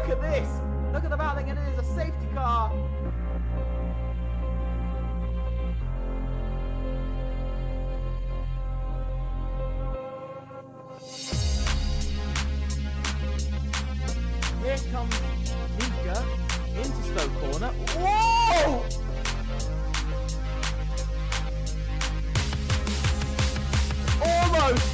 look at this! Look at the battling, and it is a safety car! Here comes Mika into slow corner. Whoa! Almost!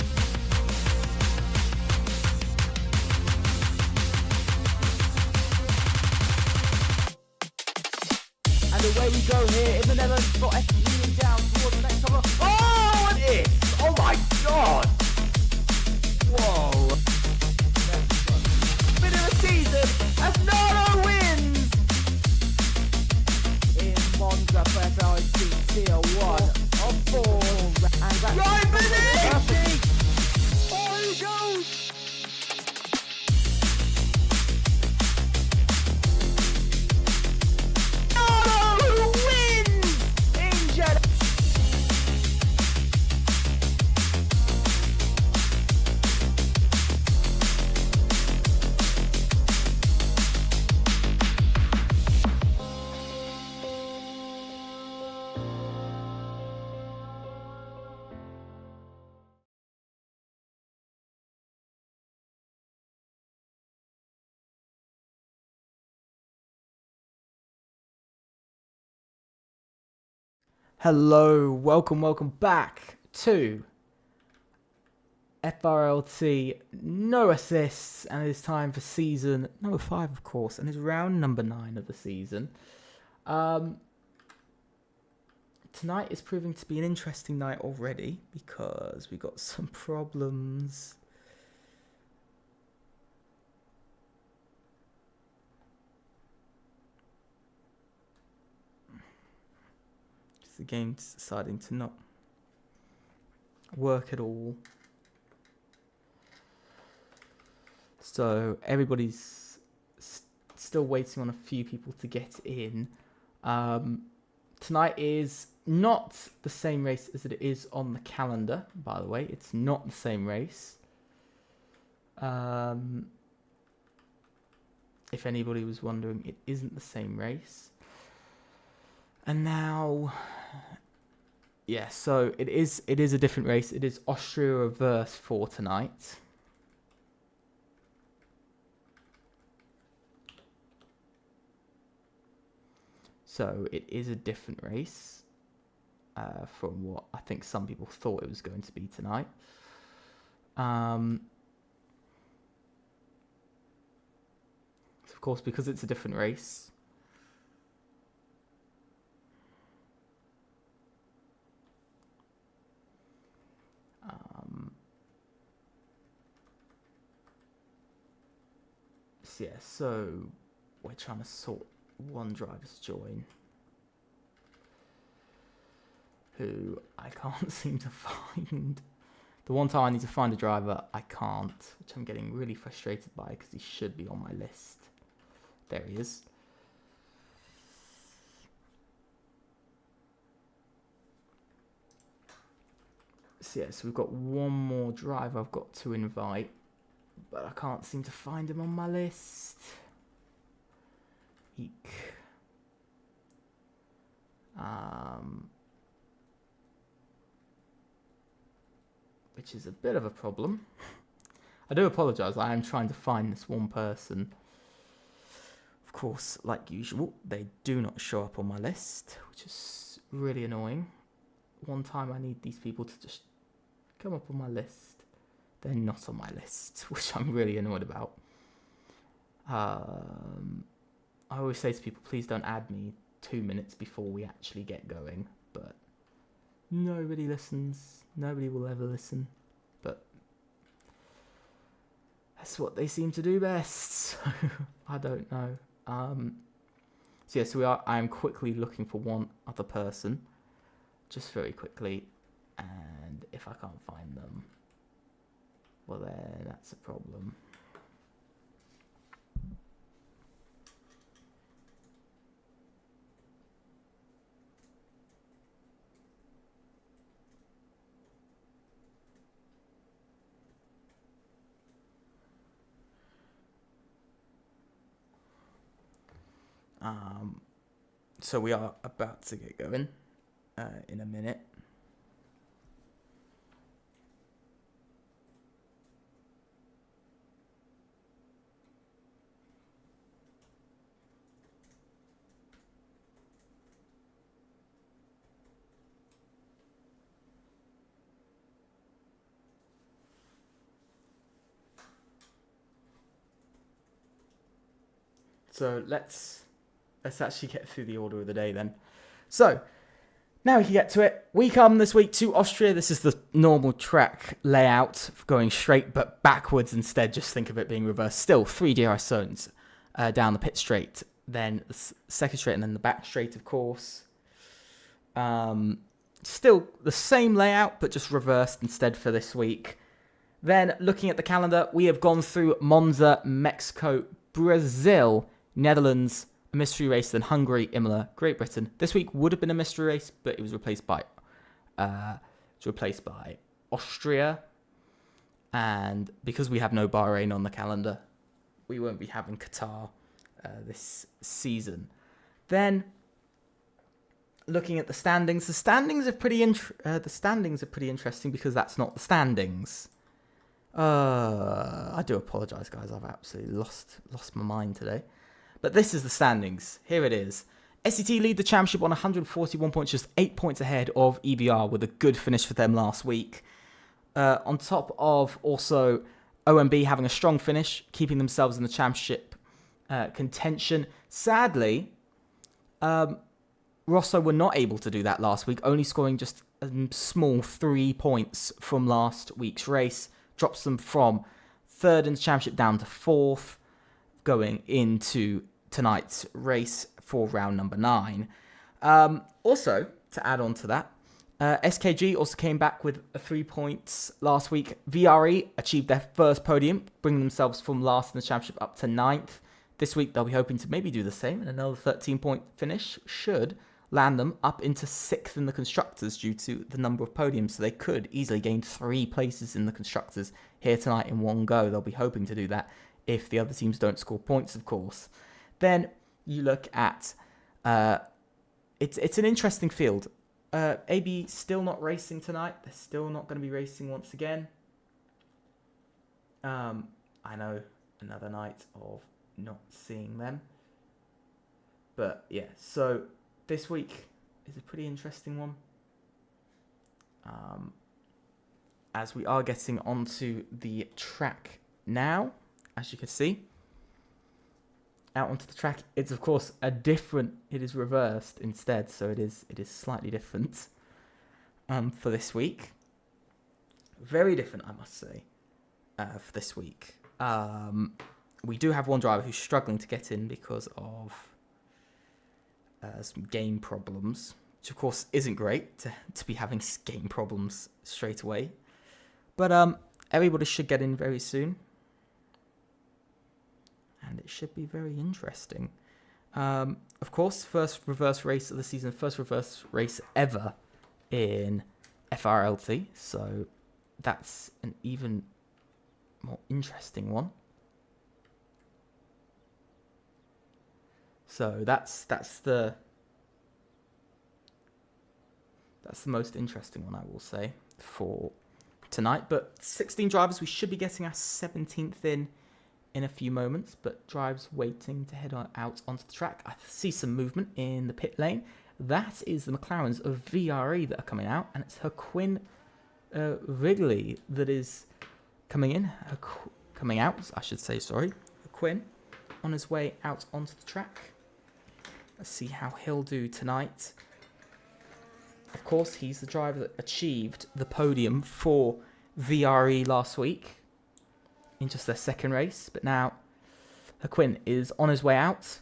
And away we go here in the Netherlands for F1 down towards the next cover. Oh, it is! Oh my god! Whoa! Bit of a season as Noro wins! In Monza for FRLT Tier 1 of 4. And that's right beneath! Oh, he goes! Hello, welcome back to FRLT, no assists, and it is time for season number 5, of course, and it's round number 9 of the season. Tonight is proving to be an interesting night already because we got some problems. The game's deciding to not work at all. So everybody's still waiting on a few people to get in. Tonight is not the same race as it is on the calendar, by the way. It's not the same race. If anybody was wondering, it isn't the same race. And now, yeah, so it is a different race. It is Austria reverse for tonight. So it is a different race from what I think some people thought it was going to be tonight. Of course, because it's a different race, yeah, so we're trying to sort one driver's join who I can't seem to find. The one time I need to find a driver, I can't, which I'm getting really frustrated by because he should be on my list. There he is. So yeah, so we've got one more driver I've got to invite, but I can't seem to find him on my list. Eek. Which is a bit of a problem. I do apologise, I am trying to find this one person. Of course, like usual, they do not show up on my list, which is really annoying. One time I need these people to just come up on my list. They're not on my list, which I'm really annoyed about. I always say to people, please don't add me 2 minutes before we actually get going, but nobody listens. Nobody will ever listen, but that's what they seem to do best, so I don't know. So yeah, so I am quickly looking for one other person, just very quickly, and if I can't find them, well then that's a problem. So we are about to get going in a minute. So let's actually get through the order of the day then. So now we can get to it. We come this week to Austria. This is the normal track layout, going straight but backwards instead. Just think of it being reversed. Still 3 DRS zones down the pit straight, then the second straight, and then the back straight, of course. Still the same layout, but just reversed instead for this week. Then looking at the calendar, we have gone through Monza, Mexico, Brazil, Netherlands, a mystery race, then Hungary, Imola, Great Britain. This week would have been a mystery race, but it was replaced by Austria. And because we have no Bahrain on the calendar, we won't be having Qatar this season. Then looking at the standings, the standings are pretty interesting because that's not the standings. I do apologise, guys. I've absolutely lost my mind today. But this is the standings. Here it is. SCT lead the championship on 141 points, just 8 points ahead of EBR with a good finish for them last week. On top of also OMB having a strong finish, keeping themselves in the championship contention. Sadly, Rosso were not able to do that last week, only scoring just a small 3 points from last week's race. Drops them from 3rd in the championship down to 4th, going into tonight's race for round number 9. Also, to add on to that, SKG also came back with 3 points last week. VRE achieved their first podium, bringing themselves from last in the championship up to 9th. This week, they'll be hoping to maybe do the same, and another 13-point finish should land them up into 6th in the Constructors due to the number of podiums. So they could easily gain 3 places in the Constructors here tonight in one go. They'll be hoping to do that if the other teams don't score points, of course. Then you look at, it's an interesting field. AB still not racing tonight. They're still not going to be racing once again. I know, another night of not seeing them. But yeah, so this week is a pretty interesting one. As we are getting onto the track now, as you can see. Out onto the track, it's of course it is reversed instead, so it is slightly different for this week. Very different, I must say, for this week. We do have one driver who's struggling to get in because of some game problems, which of course isn't great to be having game problems straight away. But everybody should get in very soon. And it should be very interesting. Of course, first reverse race of the season, first reverse race ever in FRLT. So that's an even more interesting one. So that's the most interesting one, I will say, for tonight. But 16 drivers, we should be getting our 17th in a few moments, but drives waiting to head out onto the track. I see some movement in the pit lane. That is the McLarens of VRE that are coming out, and it's Quinn Wrigley that is coming out, I should say, sorry. Quinn on his way out onto the track. Let's see how he'll do tonight. Of course, he's the driver that achieved the podium for VRE last week in just their second race, but now Quinn is on his way out,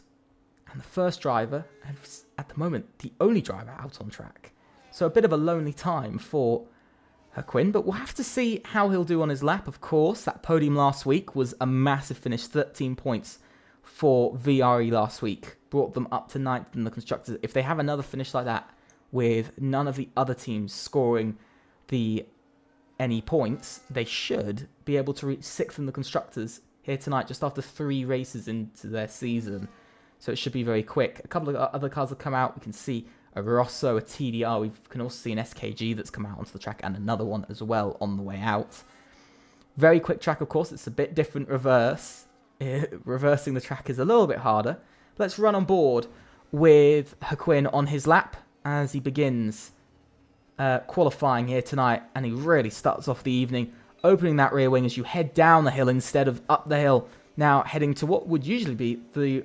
and the first driver, and at the moment the only driver out on track. So a bit of a lonely time for Quinn, but we'll have to see how he'll do on his lap. Of course, that podium last week was a massive finish, 13 points for VRE last week, brought them up to 9th in the Constructors. If they have another finish like that, with none of the other teams scoring any points, they should be able to reach 6th in the Constructors here tonight, just after 3 races into their season. so it should be very quick. A couple of other cars have come out. We can see a Rosso, a TDR. We can also see an SKG that's come out onto the track, and another one as well on the way out. Very quick track, of course. It's a bit different reverse. Reversing the track is a little bit harder. Let's run on board with Haquin on his lap as he begins qualifying here tonight, and he really starts off the evening opening that rear wing as you head down the hill instead of up the hill. Now heading to what would usually be the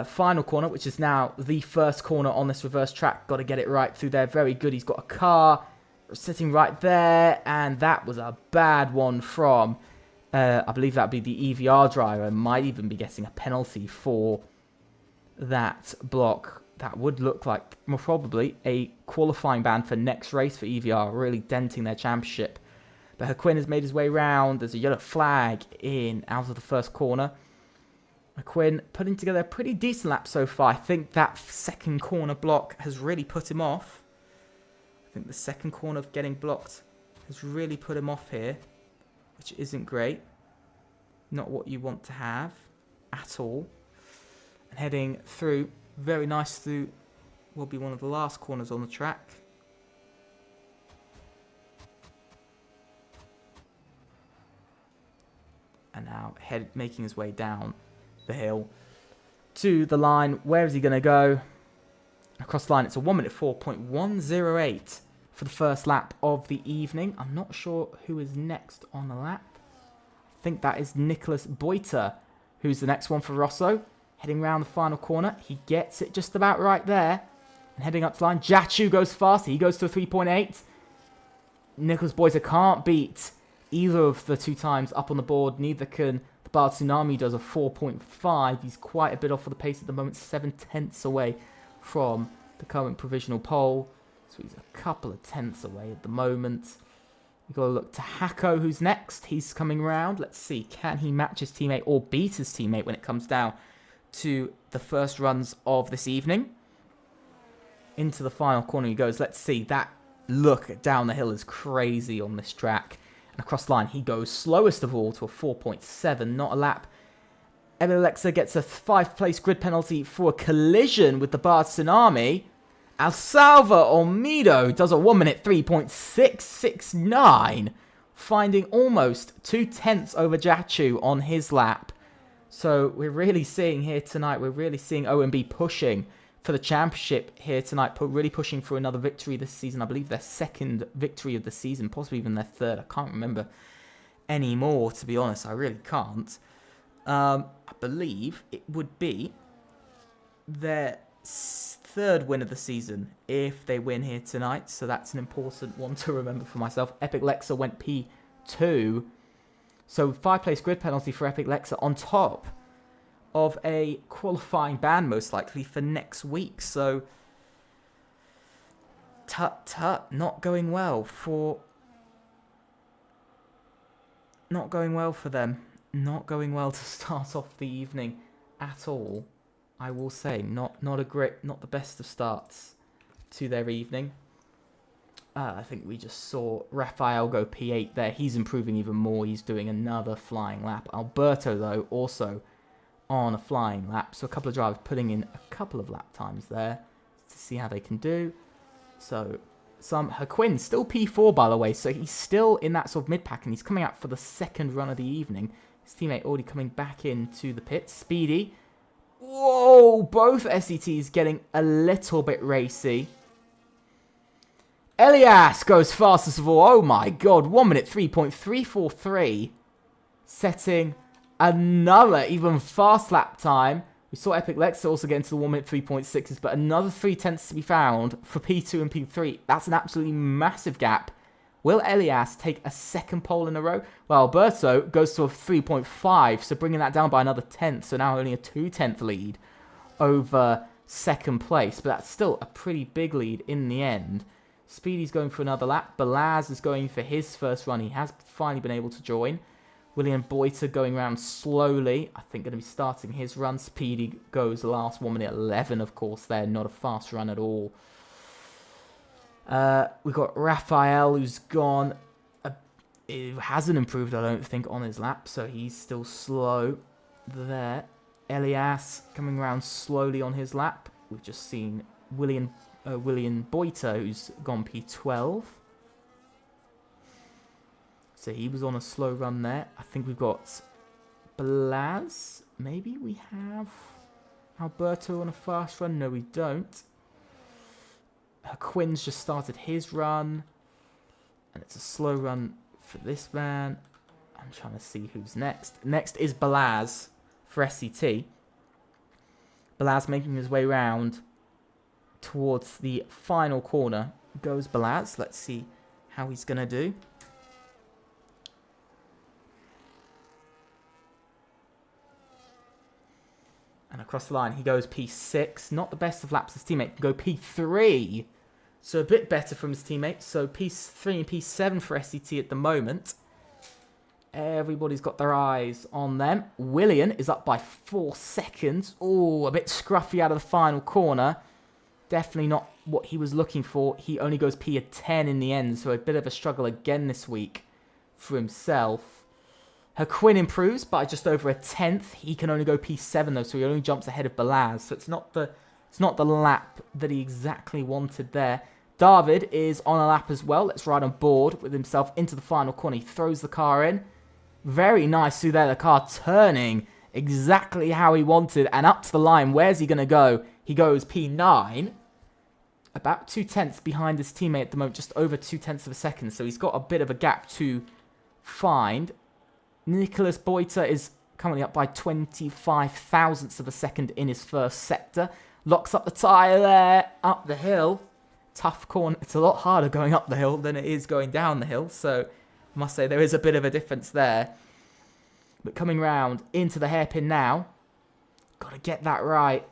final corner, which is now the first corner on this reverse track. Got to get it right through there. Very good. He's got a car sitting right there, and that was a bad one from, I believe that would be the EVR driver. Might even be getting a penalty for that block. That would look like probably a qualifying ban for next race for EVR, really denting their championship. But Haquin has made his way round. There's a yellow flag in out of the first corner. Haquin putting together a pretty decent lap so far. I think that second corner block has really put him off. I think the second corner of getting blocked has really put him off here, which isn't great. Not what you want to have at all. And heading through, very nice through, will be one of the last corners on the track. And now making his way down the hill to the line. Where is he going to go? Across the line, it's a 1 minute 4.108 for the first lap of the evening. I'm not sure who is next on the lap. I think that is Nicholas Boiter, who's the next one for Rosso. Heading round the final corner. He gets it just about right there. And heading up the line, Jachu goes fast. He goes to a 3.8. Nicholas Boiter can't beat either of the two times up on the board. Neither can the Bard Tsunami, does a 4.5. He's quite a bit off for the pace at the moment. 7/10 away from the current provisional pole. So he's a couple of tenths away at the moment. We've got to look to Hako, who's next. He's coming round. Let's see, can he match his teammate or beat his teammate when it comes down to the first runs of this evening? Into the final corner he goes. Let's see, that look down the hill is crazy on this track. And across the line, he goes slowest of all to a 4.7, not a lap. Emil Alexa gets a 5th place grid penalty for a collision with the Bard Tsunami. Alsalva Olmedo does a 1 minute 3.669, finding almost 2/10 over Jachu on his lap. So we're really seeing here tonight, we're really seeing OMB pushing for the championship here tonight, really pushing for another victory this season. I believe their second victory of the season, possibly even their third. I can't remember anymore, to be honest. I really can't. I believe it would be their third win of the season if they win here tonight. So that's an important one to remember for myself. Epic Lexa went P2. So 5 place grid penalty for Epic Lexa on top of a qualifying ban most likely for next week. So not going well for them. Not going well to start off the evening at all. I will say not the best of starts to their evening. I think we just saw Rafael go P8 there. He's improving even more. He's doing another flying lap. Alberto, though, also on a flying lap. So a couple of drivers putting in a couple of lap times there to see how they can do. So Haquin, still P4, by the way. So he's still in that sort of mid-pack, and he's coming out for the second run of the evening. His teammate already coming back into the pits. Speedy. Whoa, both SETs getting a little bit racy. Elias goes fastest of all. Oh my god, 1 minute 3.343. Setting another even fast lap time. We saw Epic Lexa also get into the 1 minute 3.6s, but another 3/10 to be found for P2 and P3. That's an absolutely massive gap. Will Elias take a second pole in a row? Well, Alberto goes to a 3.5, so bringing that down by another 10th, so now only a 2/10 lead over second place, but that's still a pretty big lead in the end. Speedy's going for another lap. Balaz is going for his first run. He has finally been able to join. William Boiter going around slowly. I think going to be starting his run. Speedy goes last 1 minute 11, of course, there. Not a fast run at all. We've got Raphael, who's gone. It hasn't improved, I don't think, on his lap, so he's still slow there. Elias coming around slowly on his lap. We've just seen William Boita, who's gone P12. So he was on a slow run there. I think we've got Blaz. Maybe we have Alberto on a fast run. No, we don't. Quinn's just started his run. And it's a slow run for this man. I'm trying to see who's next. Next is Balaz for SCT. Balaz making his way round towards the final corner. Goes Balaz. Let's see how he's going to do. And across the line, he goes P6. Not the best of laps. His teammate can go P3. So a bit better from his teammates. So P3 and P7 for SCT at the moment. Everybody's got their eyes on them. Willian is up by 4 seconds. Oh, a bit scruffy out of the final corner. Definitely not what he was looking for. He only goes P10 in the end. So a bit of a struggle again this week for himself. Quinn improves by just over a tenth. He can only go P7 though, so he only jumps ahead of Balaz. So it's not the lap that he exactly wanted there. David is on a lap as well. Let's ride on board with himself into the final corner. He throws the car in. Very nice through there. The car turning exactly how he wanted and up to the line. Where's he going to go? He goes P9. About 2 tenths behind his teammate at the moment. Just over 2 tenths of a second. So he's got a bit of a gap to find. Nicholas Boita is currently up by 25 thousandths of a second in his first sector. Locks up the tyre there, up the hill. Tough corner. It's a lot harder going up the hill than it is going down the hill. So I must say there is a bit of a difference there. But coming round into the hairpin now. Got to get that right.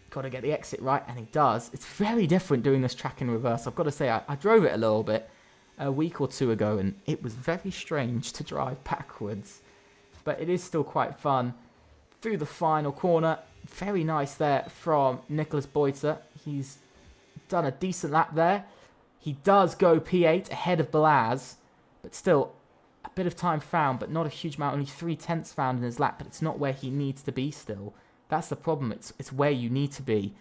Got to get the exit right, and he does. It's very different doing this track in reverse. I've got to say, I drove it a little bit a week or two ago, and it was very strange to drive backwards. But it is still quite fun. Through the final corner. Very nice there from Nicholas Boita. He's done a decent lap there. He does go P8 ahead of Balaz. But still, a bit of time found, but not a huge amount. Only 3 tenths found in his lap, but it's not where he needs to be still. That's the problem. It's where you need to be.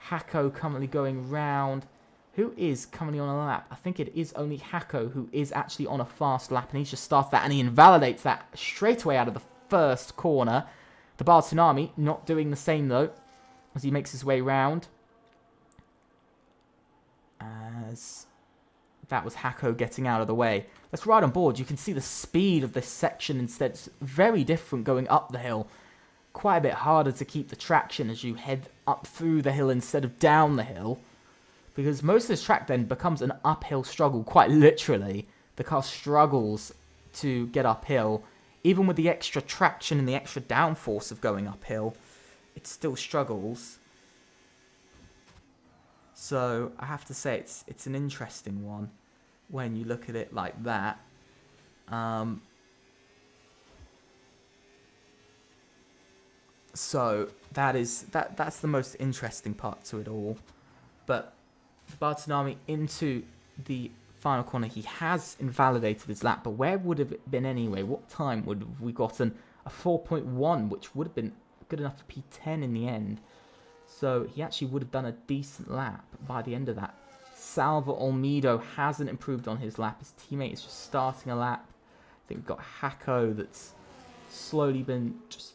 Hacko currently going round. Who is currently on a lap? I think it is only Hacko who is actually on a fast lap, and he's just started that, and he invalidates that straight away out of the first corner. The Bar Tsunami not doing the same, though, as he makes his way round. As that was Hacko getting out of the way. Let's ride on board. You can see the speed of this section instead. It's very different going up the hill. Quite a bit harder to keep the traction as you head up through the hill instead of down the hill. Because most of this track then becomes an uphill struggle, quite literally. The car struggles to get uphill. Even with the extra traction and the extra downforce of going uphill, it still struggles. So I have to say it's an interesting one when you look at it like that. So that's the most interesting part to it all. But Bartanami into the final corner. He has invalidated his lap, but where would have it been anyway? What time would have we gotten? A 4.1, which would have been good enough for P10 in the end. So he actually would have done a decent lap by the end of that. Salva Olmedo hasn't improved on his lap. His teammate is just starting a lap. I think we've got Hacko that's slowly been just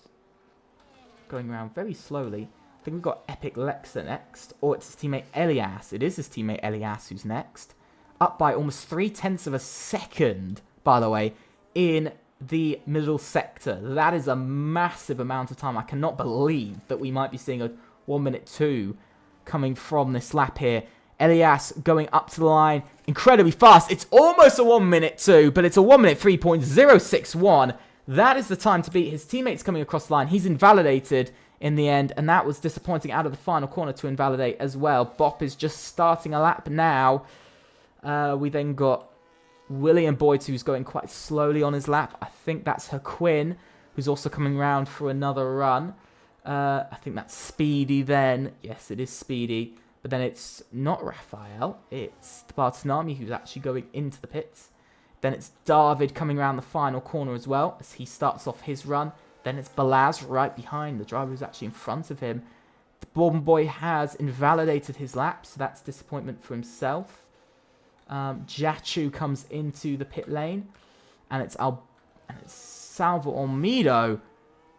going around very slowly. I think we've got Epic Lexa next, or it's his teammate Elias. It is his teammate Elias who's next. Up by almost 3 tenths of a second, by the way, in the middle sector. That is a massive amount of time. I cannot believe that we might be seeing a 1:02 coming from this lap here. Elias going up to the line incredibly fast. It's almost a 1:02, but it's a 1:03.061. That is the time to beat. His teammates coming across the line. He's invalidated in the end, and that was disappointing out of the final corner to invalidate as well. Bop is just starting a lap now. We then got William Boyd, who's going quite slowly on his lap. I think that's Quinn, who's also coming round for another run. I think that's Speedy then. Yes, it is Speedy. But then it's not Raphael. It's the Bartanami who's actually going into the pits. Then it's David coming around the final corner as well as he starts off his run. Then it's Balaz right behind, the driver who's actually in front of him. The Bourbon Boy has invalidated his lap, so that's disappointment for himself. Jachu comes into the pit lane, and it's Salvo Olmedo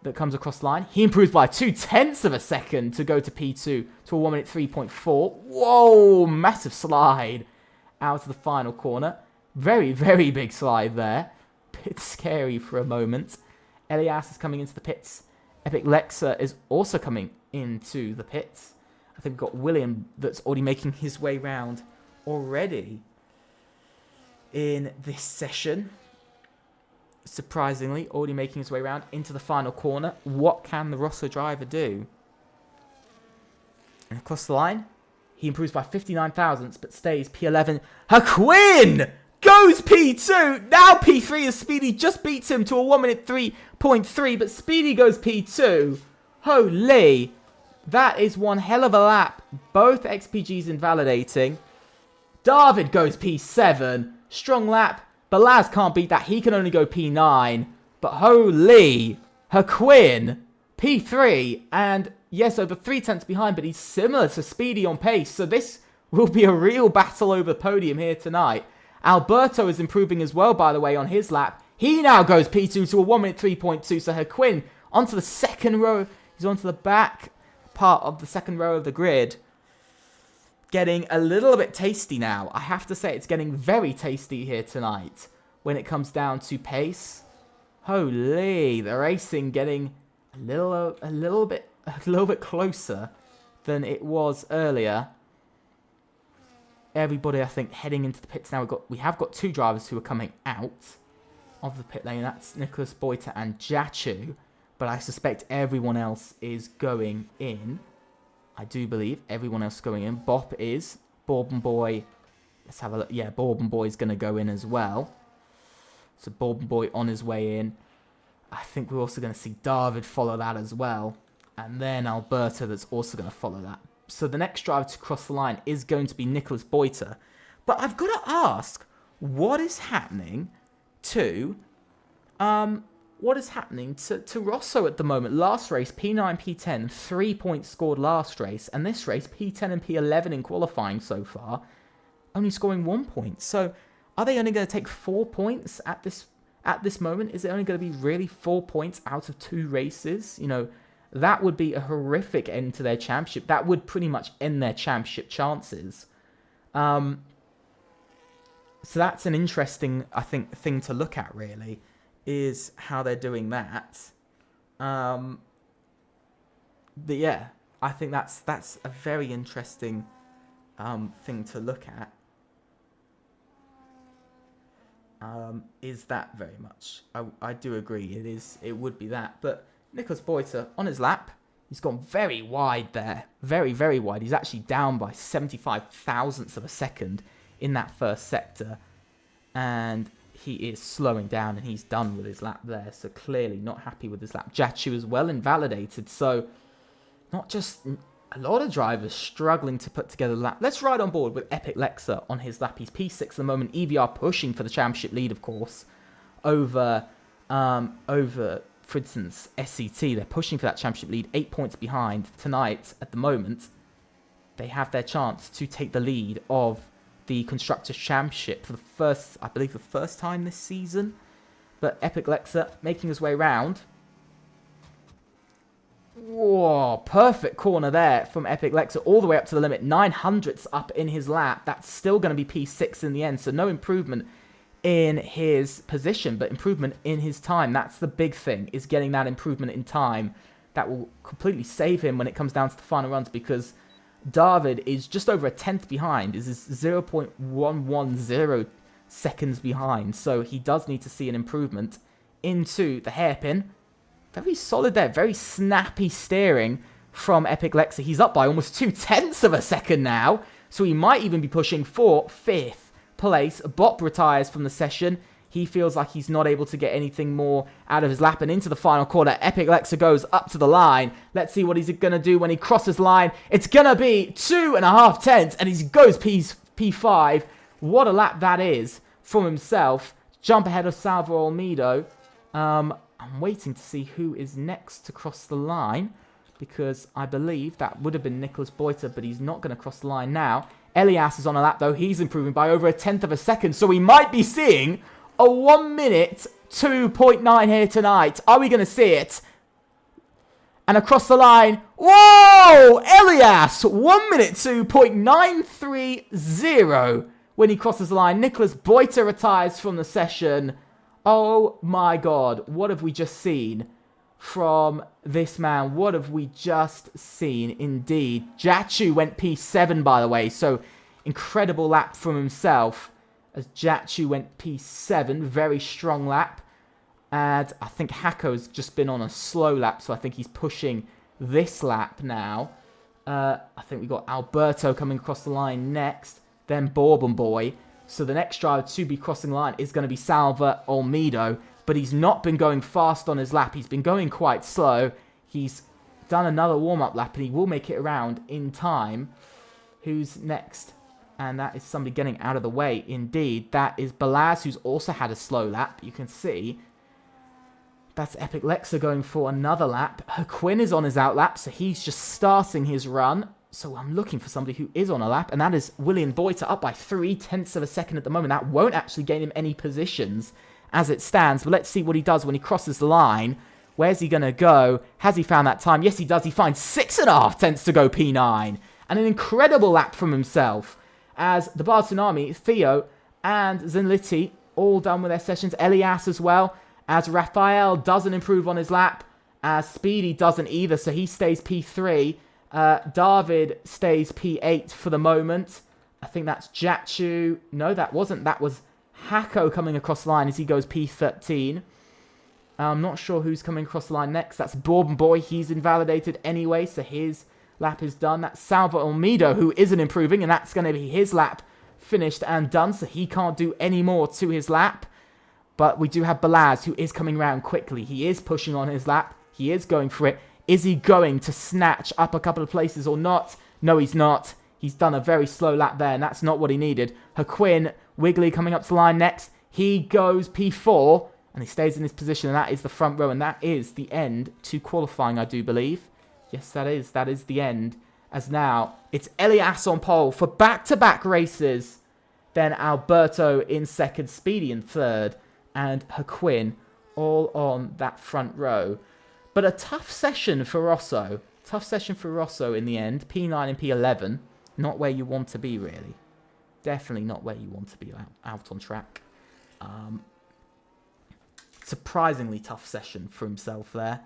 that comes across the line. He improves by 0.2 of a second to go to P2 to a 1 minute 3.4. Whoa, massive slide out of the final corner. Very, very big slide there. Bit scary for a moment. Elias is coming into the pits. Epic Lexa is also coming into the pits. I think we've got William that's already making his way round already in this session. Surprisingly, already making his way around into the final corner. What can the Rosso driver do? And across the line, he improves by 59 thousandths, but stays P11. Haquin goes P2. Now P3 as Speedy just beats him to a 1 minute 3.3, but Speedy goes P2. Holy, that is one hell of a lap. Both XPGs invalidating. David goes P7. Strong lap. Balaz can't beat that. He can only go P9. But holy, Haquin, P3. And yes, over 0.3 behind, but he's similar to Speedy on pace. So this will be a real battle over the podium here tonight. Alberto is improving as well, by the way, on his lap. He now goes P2 to a 1 minute 3.2. So Haquin onto the second row. He's onto the back part of the second row of the grid. Getting a little bit tasty now. I have to say it's getting very tasty here tonight when it comes down to pace. Holy, the racing getting a little bit closer than it was earlier. Everybody, I think, heading into the pits now. We have got two drivers who are coming out of the pit lane. That's Nicholas Boita and Jachu, but I suspect everyone else is going in. I do believe everyone else is going in. Bop is. Bourbon Boy. Let's have a look. Yeah, Bourbon Boy is going to go in as well. So Bourbon Boy on his way in. I think we're also going to see David follow that as well. And then Alberto that's also going to follow that. So the next driver to cross the line is going to be Nicholas Boita. But I've got to ask, what is happening to... What is happening to Rosso at the moment? Last race, P9, P10, 3 points scored last race. And this race, P10 and P11 in qualifying so far, only scoring 1 point. So are they only going to take 4 points at this moment? Is it only going to be really 4 points out of 2 races? You know, that would be a horrific end to their championship. That would pretty much end their championship chances. So that's an interesting, I think, thing to look at, really, is how they're doing that. But yeah, I think that's a very interesting thing to look at. Is that very much? I do agree. It would be that. But Nicholas Boita on his lap, he's gone very wide there, very, very wide. He's actually down by 75 thousandths of a second in that first sector, and he is slowing down, and he's done with his lap there. So clearly not happy with his lap. Jachu is well invalidated. So not just a lot of drivers struggling to put together the lap. Let's ride on board with Epic Lexa on his lap. He's P6 at the moment. EVR pushing for the championship lead, of course, over for instance, SCT. They're pushing for that championship lead, 8 points behind tonight. At the moment, they have their chance to take the lead of the Constructors' Championship for the first, I believe, the first time this season. But Epic Lexa making his way round. Whoa, perfect corner there from Epic Lexa all the way up to the limit. 900ths up in his lap. That's still going to be P6 in the end. So no improvement in his position, but improvement in his time. That's the big thing, is getting that improvement in time. That will completely save him when it comes down to the final runs, because David is just over a 10th behind, is 0.110 seconds behind. So he does need to see an improvement into the hairpin. Very solid there, very snappy steering from Epic Lexa. He's up by almost 0.2 of a second now, so he might even be pushing for 5th place. Bop retires from the session. He feels like he's not able to get anything more out of his lap, and into the final corner, Epic Lexa goes up to the line. Let's see what he's going to do when he crosses line. It's going to be 2.5 tenths, and he goes P5. What a lap that is from himself. Jump ahead of Salvo Olmedo. I'm waiting to see who is next to cross the line, because I believe that would have been Nicholas Boiter, but he's not going to cross the line now. Elias is on a lap, though. He's improving by over 1/10 of a second, so we might be seeing a 1 minute 2.9 here tonight. Are we going to see it? And across the line, whoa! Elias, 1 minute 2.930 when he crosses the line. Nicholas Boiter retires from the session. Oh my God, what have we just seen from this man? What have we just seen indeed? Jatchu went P7, by the way, so incredible lap from himself as Jatchu went P7. Very strong lap. And I think Hako's just been on a slow lap, so I think he's pushing this lap now. I think we got Alberto coming across the line next, then Bourbon Boy. So the next driver to be crossing the line is going to be Salva Olmedo, but he's not been going fast on his lap. He's been going quite slow. He's done another warm-up lap, and he will make it around in time. Who's next? And that is somebody getting out of the way. Indeed, that is Balaz, who's also had a slow lap. You can see that's Epic Lexa going for another lap. Quinn is on his out lap, so he's just starting his run. So I'm looking for somebody who is on a lap, and that is William Boiter, up by 0.3 of a second at the moment. That won't actually gain him any positions as it stands, but let's see what he does when he crosses the line. Where's he going to go? Has he found that time? Yes, he does. He finds 6.5 to go P9. And an incredible lap from himself as the Bard Tsunami, Theo, and Zenliti all done with their sessions. Elias as well, as Raphael doesn't improve on his lap, as Speedy doesn't either, so he stays P3. David stays P8 for the moment. I think that's Jatchu. No, that wasn't. That was Hako coming across the line as he goes P13. I'm not sure who's coming across the line next. That's Bourbon Boy. He's invalidated anyway, so his lap is done. That's Salva Olmedo, who isn't improving, and that's going to be his lap finished and done, so he can't do any more to his lap. But we do have Balaz, who is coming around quickly. He is pushing on his lap. He is going for it. Is he going to snatch up a couple of places or not? No, he's not. He's done a very slow lap there, and that's not what he needed. Haquin, Wiggly coming up to the line next. He goes P4, and he stays in his position, and that is the front row, and that is the end to qualifying, I do believe. Yes, that is. That is the end. As now, it's Elias on pole for back-to-back races. Then Alberto in second, Speedy in third, and Haquin all on that front row. But a tough session for Rosso. Tough session for Rosso in the end. P9 and P11. Not where you want to be, really. Definitely not where you want to be out on track. Surprisingly tough session for himself there.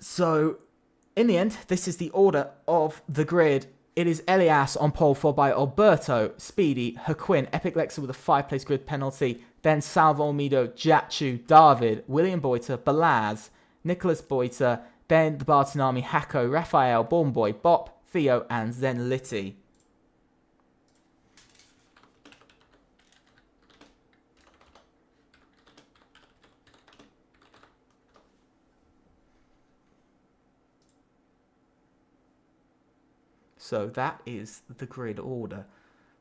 So, in the end, this is the order of the grid. It is Elias on pole, followed by Alberto, Speedy, Haquin, Epic Lexa with a 5-place grid penalty. Then Salva Olmedo, Jatchu, David, William Boiter, Balaz, Nicholas Boiter. Then the Bard Tsunami, Hako, Raphael, Born Boy, Bop, Theo, and Zenliti. So that is the grid order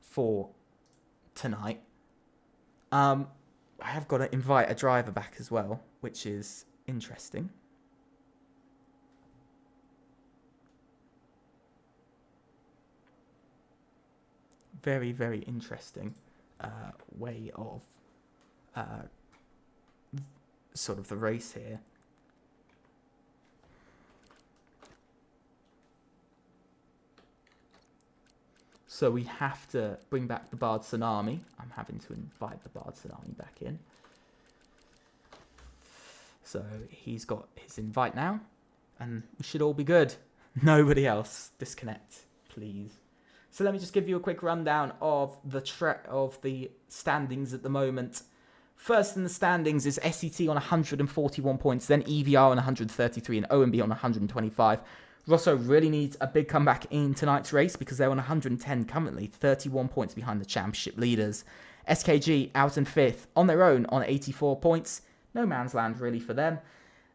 for tonight. I have got to invite a driver back as well, which is interesting. Very, very interesting way of sort of the race here. So we have to bring back the Bard Tsunami. I'm having to invite the Bard Tsunami back in. So he's got his invite now, and we should all be good. Nobody else disconnect, please. So let me just give you a quick rundown of the standings at the moment. First in the standings is SET on 141 points, then EVR on 133, and OMB on 125. Rosso really needs a big comeback in tonight's race because they're on 110 currently, 31 points behind the championship leaders. SKG out in 5th on their own on 84 points. No man's land really for them.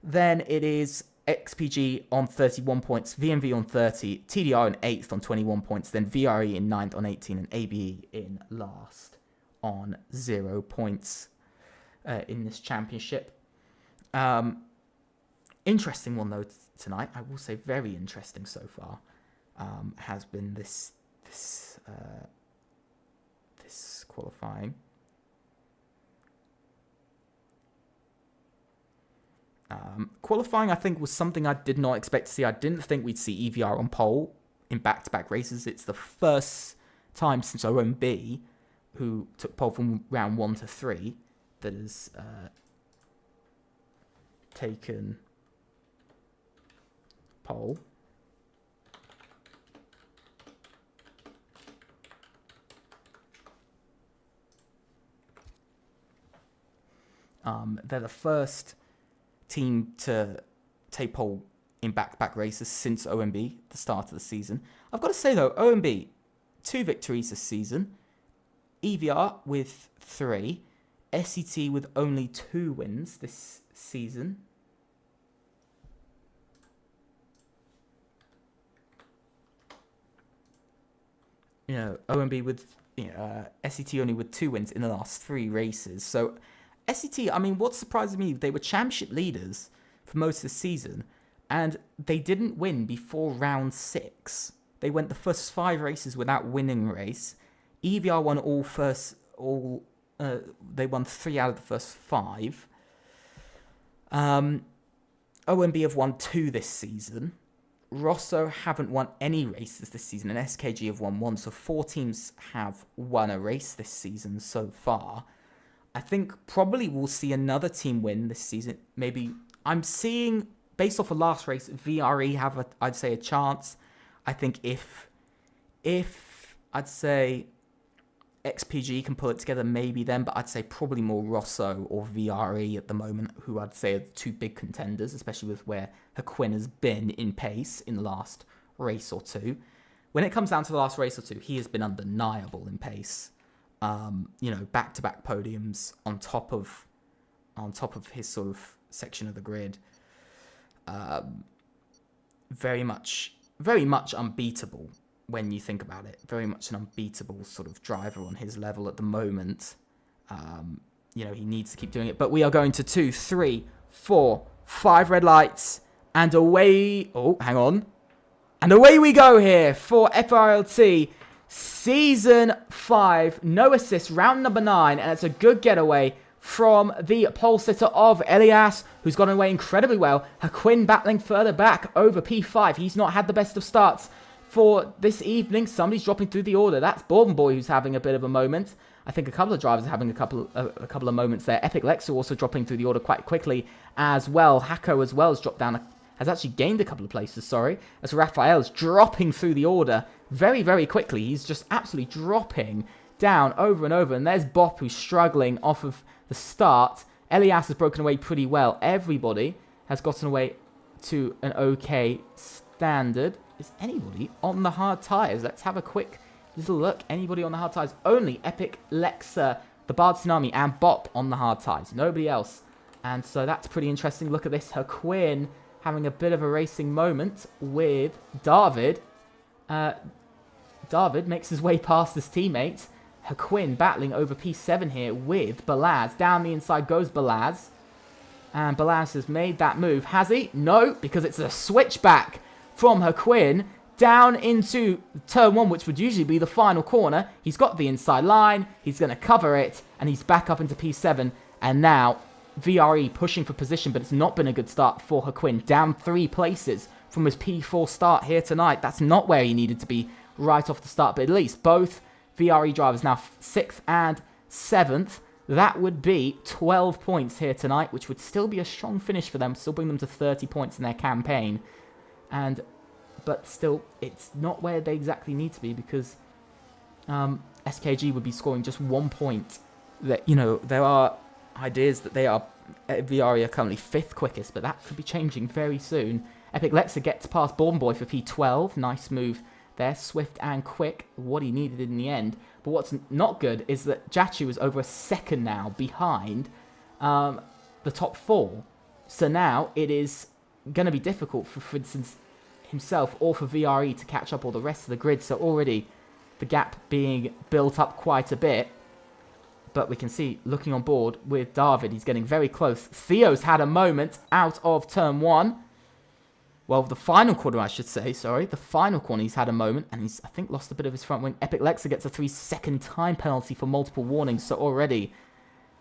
Then it is XPG on 31 points, VMV on 30, TDR in 8th on 21 points, then VRE in 9th on 18, and ABE in last on 0 points. in this championship. Interesting one though tonight. I will say very interesting so far. Has been this qualifying. Qualifying, I think, was something I did not expect to see. I didn't think we'd see EVR on pole in back-to-back races. It's the first time since OMB, who took pole from round 1 to 3, that has taken pole. They're the first team to take pole in back-to-back races since OMB, the start of the season. I've got to say, though, OMB, 2 victories this season. EVR with 3. SET with only 2 wins this season. You know, OMB with SET only with 2 wins in the last 3 races. So SET, I mean, what surprised me, they were championship leaders for most of the season, and they didn't win before round 6. They went the first 5 races without winning a race. EVR won they won 3 out of the first 5. OMB have won 2 this season. Rosso haven't won any races this season, and SKG have won 1. So 4 teams have won a race this season so far. I think probably we'll see another team win this season. Maybe I'm seeing, based off of last race, VRE have, I'd say, a chance. I think if I'd say XPG can pull it together, maybe then, but I'd say probably more Rosso or VRE at the moment, who I'd say are the 2 big contenders, especially with where Haquin has been in pace in the last race or 2. When it comes down to the last race or 2, he has been undeniable in pace. Back-to-back podiums on top of his sort of section of the grid. Very much unbeatable when you think about it. Very much an unbeatable sort of driver on his level at the moment. He needs to keep doing it. But we are going to 2, 3, 4, 5 red lights, and away. Oh, hang on. And away we go here for FRLT. Season 5, no assist, round number 9, and it's a good getaway from the pole sitter of Elias, who's gone away incredibly well. Haquin battling further back over P5. He's not had the best of starts for this evening. Somebody's dropping through the order. That's Bourbon Boy, who's having a bit of a moment. I think a couple of drivers are having a couple of moments there. Epic Lexer also dropping through the order quite quickly as well. Hako as well has dropped down, has actually gained a couple of places, sorry, as Raphael's dropping through the order very, very quickly. He's just absolutely dropping down over and over. And there's Bop, who's struggling off of the start. Elias has broken away pretty well. Everybody has gotten away to an okay standard. Is anybody on the hard tyres? Let's have a quick little look. Anybody on the hard tyres? Only Epic Lexer, the Bard Tsunami, and Bop on the hard tyres. Nobody else. And so that's pretty interesting. Look at this. Haquin having a bit of a racing moment with David. David makes his way past his teammates. Haquin battling over P7 here with Balaz. Down the inside goes Balaz. And Balaz has made that move. Has he? No, because it's a switchback from Haquin down into turn 1, which would usually be the final corner. He's got the inside line. He's going to cover it. And he's back up into P7. And now VRE pushing for position, but it's not been a good start for Haquin. Down 3 places from his P4 start here tonight. That's not where he needed to be right off the start, but at least both VRE drivers now 6th and 7th. That would be 12 points here tonight, which would still be a strong finish for them, still bring them to 30 points in their campaign. But still, it's not where they exactly need to be, because SKG would be scoring just 1 point. That, there are ideas that VRE are currently 5th quickest, but that could be changing very soon. Epic Lexer gets past Bourbon Boy for P12. Nice move there, swift and quick, what he needed in the end. But what's not good is that Jachu is over a second now behind the top 4. So now it is going to be difficult for instance, himself or for VRE to catch up all the rest of the grid. So already the gap being built up quite a bit. But we can see, looking on board with David, he's getting very close. Theo's had a moment out of turn 1. Well, the final corner, I should say, sorry. The final corner, he's had a moment, and he's, I think, lost a bit of his front wing. Epic Lexa gets a 3-second time penalty for multiple warnings, so already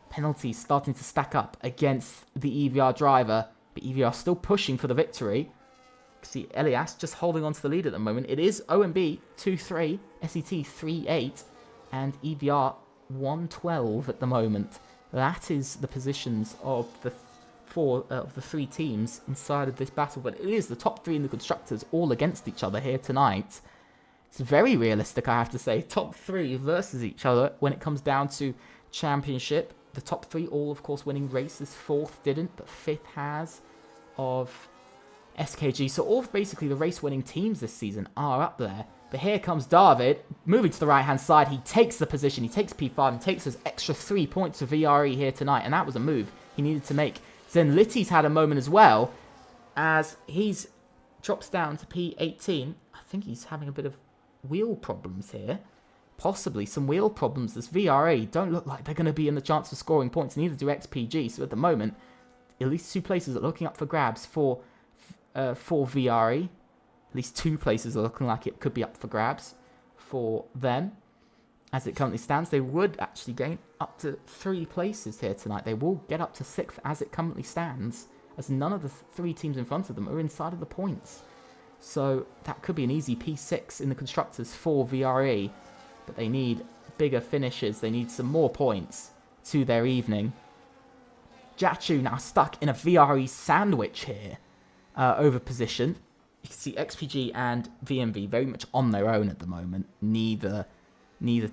penalties starting to stack up against the EVR driver. But EVR still pushing for the victory. You can see Elias just holding on to the lead at the moment. It is OMB 2-3, SET 3-8, and EVR 1-12 at the moment. That is the positions of the three teams inside of this battle, but it is the top 3 in the constructors all against each other here tonight. It's very realistic, I have to say. Top 3 versus each other when it comes down to championship. The top 3 all, of course, winning races. 4th didn't, but 5th has of SKG. So all basically the race-winning teams this season are up there. But here comes David, moving to the right-hand side. He takes the position. He takes P5 and takes his extra 3 points for VRE here tonight, and that was a move he needed to make. Then Litty's had a moment as well, as he's drops down to P18. I think he's having a bit of wheel problems here. Possibly some wheel problems, as VRE don't look like they're going to be in the chance of scoring points, neither do XPG. So at the moment, at least 2 places are looking up for grabs for VRE. At least 2 places are looking like it could be up for grabs for them. As it currently stands, they would actually gain up to 3 places here tonight. They will get up to 6th as it currently stands, as none of the 3 teams in front of them are inside of the points. So that could be an easy P6 in the constructors for VRE, but they need bigger finishes. They need some more points to their evening. Jachu now stuck in a VRE sandwich here over position. You can see XPG and VMV very much on their own at the moment. Neither